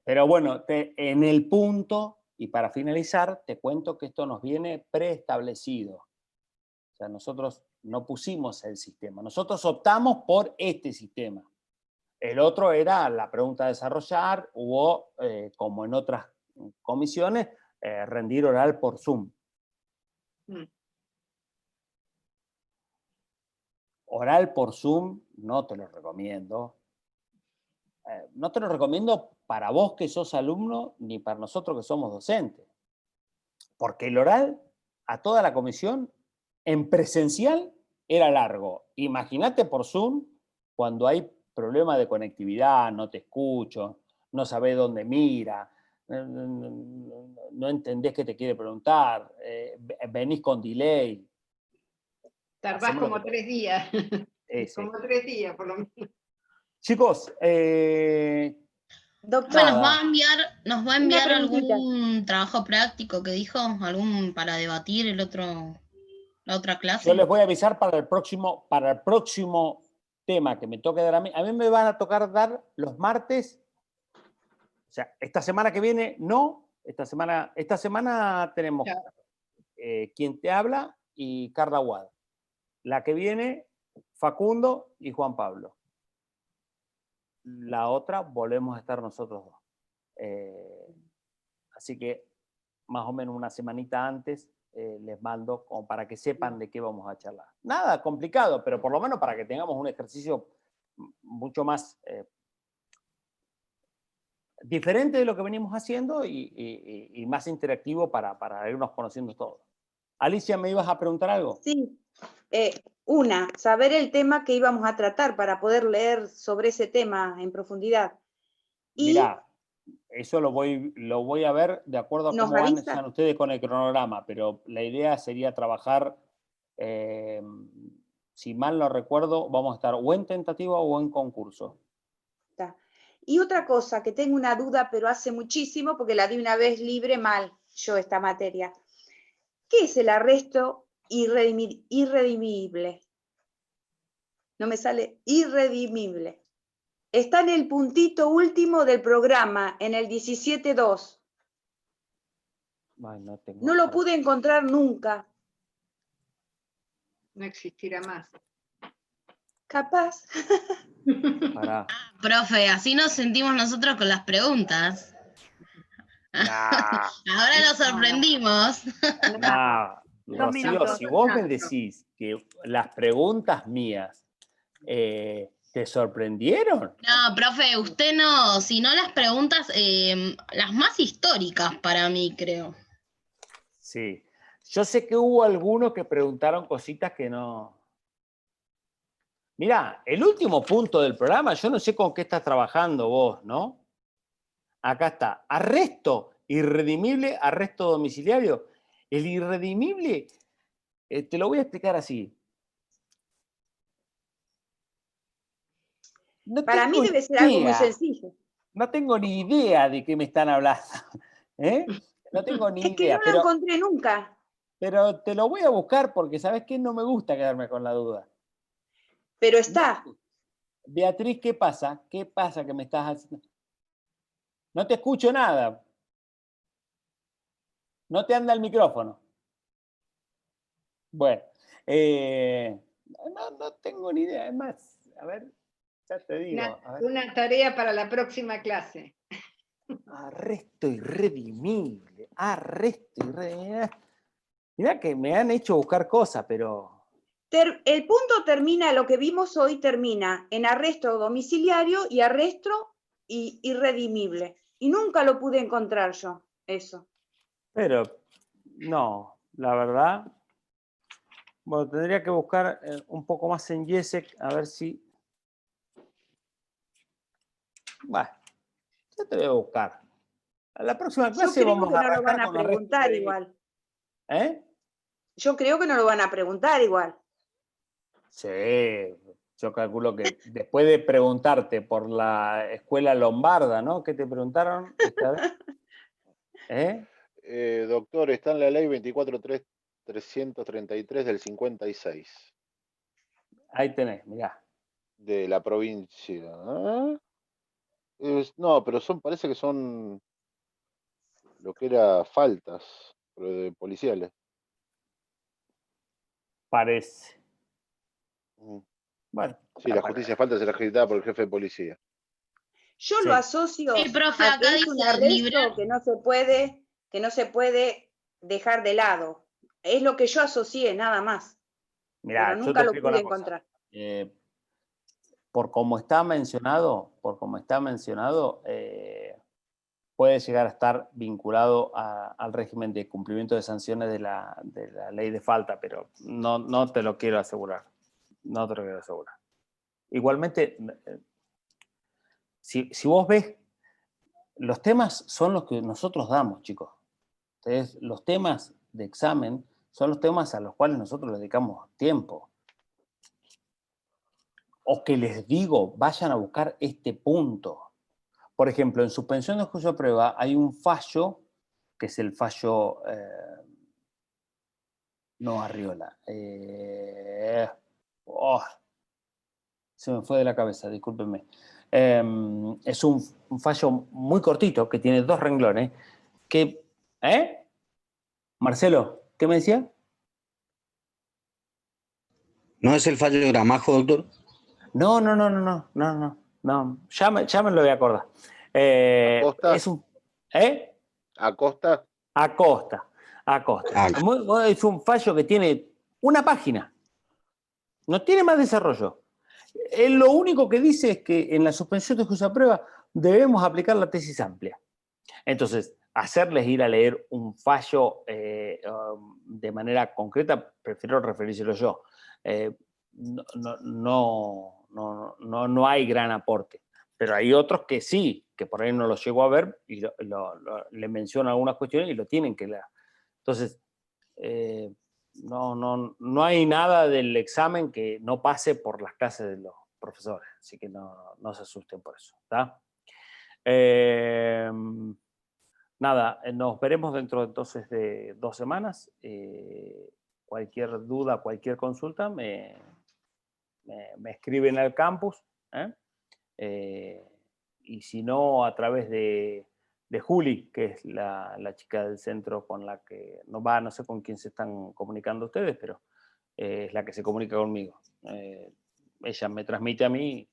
Pero bueno, en el punto, y para finalizar, te cuento que esto nos viene preestablecido. O sea, nosotros no pusimos el sistema, nosotros optamos por este sistema. El otro era la pregunta a desarrollar, o como en otras comisiones, rendir oral por Zoom. Oral por Zoom no te lo recomiendo. No te lo recomiendo para vos que sos alumno, ni para nosotros que somos docentes. Porque el oral a toda la comisión en presencial era largo. Imagínate por Zoom cuando hay problema de conectividad, no te escucho, no sabés dónde mira, no entendés qué te quiere preguntar, venís con delay. Tardás como 3 días. Como 3 días, por lo menos. Chicos, Doctor, nos va a enviar Una algún trabajo práctico que dijo, algún para debatir la otra clase. yo les voy a avisar para el próximo tema que me toque dar a mí. A mí me van a tocar dar los martes. O sea, esta semana que viene no. Esta semana tenemos Quien Te Habla y Carla Wad. La que viene, Facundo y Juan Pablo. La otra volvemos a estar nosotros dos. Así que más o menos una semanita antes les mando como para que sepan de qué vamos a charlar. Nada complicado, pero por lo menos para que tengamos un ejercicio mucho más diferente de lo que venimos haciendo y más interactivo para irnos conociendo todos. Alicia, ¿me ibas a preguntar algo? Sí, saber el tema que íbamos a tratar para poder leer sobre ese tema en profundidad. Y mirá, eso lo voy a ver de acuerdo a cómo van ustedes con el cronograma, pero la idea sería trabajar, si mal no recuerdo, vamos a estar o en tentativa o en concurso. Y otra cosa, que tengo una duda, pero hace muchísimo, porque la di una vez libre mal, yo esta materia. ¿Qué es el arresto irredimible? No me sale irredimible. Está en el puntito último del programa, en el 17.2. No lo pude encontrar nunca. No existirá más. Capaz. Profe, así nos sentimos nosotros con las preguntas. Nah. Ahora nos sorprendimos. Nah. Rocío, si vos me decís que las preguntas mías ¿te sorprendieron? No, profe, usted no, sino las preguntas, las más históricas para mí, creo. Sí, yo sé que hubo algunos que preguntaron cositas que no... Mirá, el último punto del programa, yo no sé con qué estás trabajando vos, ¿no? Acá está, arresto irredimible, arresto domiciliario. El irredimible, te lo voy a explicar así. Para mí debe ser algo muy sencillo. no tengo ni idea de qué me están hablando. ¿Eh? No tengo ni Es que idea. no lo encontré nunca. Pero te lo voy a buscar porque, ¿sabes qué? No me gusta quedarme con la duda. Pero está. Beatriz, ¿qué pasa? ¿Qué pasa que me estás haciendo? No te escucho nada. No te anda el micrófono. Bueno, no tengo ni idea. Es más, a ver, ya te digo. A ver. Una tarea para la próxima clase. Arresto irredimible. Arresto irredimible. Mirá que me han hecho buscar cosas, pero... El punto termina, lo que vimos hoy termina en arresto domiciliario y arresto irredimible. Y nunca lo pude encontrar yo, eso. Pero, no, la verdad... Bueno, tendría que buscar un poco más en Yesec, a ver si... Bueno, ya te voy a buscar. A la próxima clase Yo creo vamos que a no lo arrancar van a con arresto preguntar irredimible. igual. ¿Eh? Yo creo que no lo van a preguntar igual. Sí, yo calculo que después de preguntarte por la escuela lombarda, ¿no? ¿Qué te preguntaron esta vez? ¿Eh? Doctor, está en la ley 24.333 del 56. Ahí tenés, mirá. De la provincia. ¿Ah? No, pero parece que son lo que era faltas policiales. Parece. Bueno. Sí, la justicia de faltas será ejecutada por el jefe de policía. Yo lo asocio Sí, profe, a acá que es un dice arresto que no se puede dejar de lado. Es lo que yo asocié, nada más. Mirá, Pero yo nunca te lo explico pude una cosa. encontrar. Por como está mencionado, puede llegar a estar vinculado al régimen de cumplimiento de sanciones de la ley de falta, pero no te lo quiero asegurar. No te lo quiero asegurar. Igualmente, si vos ves, los temas son los que nosotros damos, chicos. Entonces, los temas de examen son los temas a los cuales nosotros le dedicamos tiempo. O que les digo, vayan a buscar este punto. Por ejemplo, en suspensión de juicio a prueba hay un fallo, que es el fallo... no, Arriola. Se me fue de la cabeza, discúlpenme. Es un fallo muy cortito, que tiene 2 renglones, que... Marcelo, ¿qué me decía? ¿No es el fallo de Gramajo, doctor? No. Ya me lo voy a acordar. ¿Acosta? Es un... ¿Acosta? Acosta. Es un fallo que tiene una página. No tiene más desarrollo. Lo único que dice es que en la suspensión de juicio a prueba debemos aplicar la tesis amplia. Entonces, hacerles ir a leer un fallo de manera concreta, prefiero referírselo yo. No hay gran aporte. Pero hay otros que sí, que por ahí no los llego a ver y le menciono algunas cuestiones y lo tienen que leer. Entonces, no hay nada del examen que no pase por las clases de los profesores, así que no se asusten por eso. ¿Está? Nada, nos veremos dentro entonces de 2 semanas. Cualquier duda, cualquier consulta, me escriben al campus. Y si no, a través de Juli, que es la chica del centro con la que no sé con quién se están comunicando ustedes, pero es la que se comunica conmigo. Ella me transmite a mí.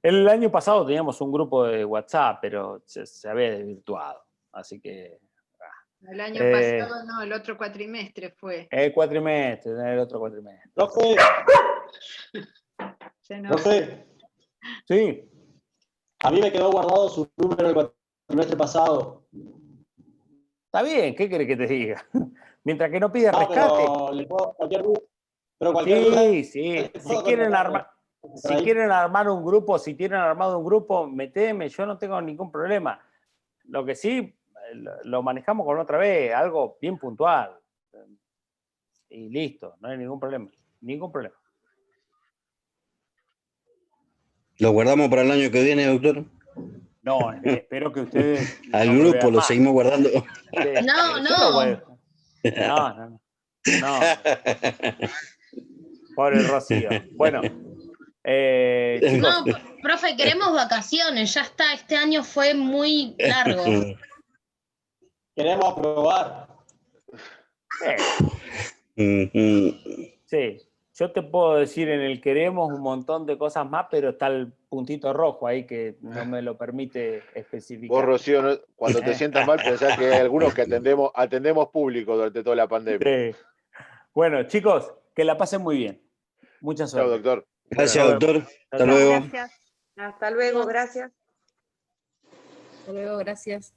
El año pasado teníamos un grupo de WhatsApp, pero se había desvirtuado. Así que... El año pasado no, el otro cuatrimestre fue. El otro cuatrimestre. Profe. Sí. A mí me quedó guardado su número del cuatrimestre pasado. Está bien, ¿qué querés que te diga? Mientras que no pida rescate. Pero cualquier duda, Sí. Si quieren armar un grupo, si tienen armado un grupo, meteme, yo no tengo ningún problema. Lo que sí, lo manejamos con otra vez, algo bien puntual. Y listo, no hay ningún problema. Ningún problema. ¿Lo guardamos para el año que viene, doctor? No, espero que ustedes... Al no me grupo vean lo más. seguimos guardando. Sí, No, yo lo voy no. a- No. Pobre Rocío. Bueno, chicos, No, profe, queremos vacaciones, ya está, este año fue muy largo. Queremos aprobar. sí, yo te puedo decir en el queremos un montón de cosas más, pero está el puntito rojo ahí que no me lo permite especificar. Vos, Rocío, cuando te sientas mal, pensás que hay algunos que atendemos público durante toda la pandemia. Sí. Bueno, chicos, que la pasen muy bien. Mucha suerte. Chao, doctor. Gracias, Buenas doctor. noches. Hasta luego. Gracias. Hasta luego, gracias. Hasta luego, gracias.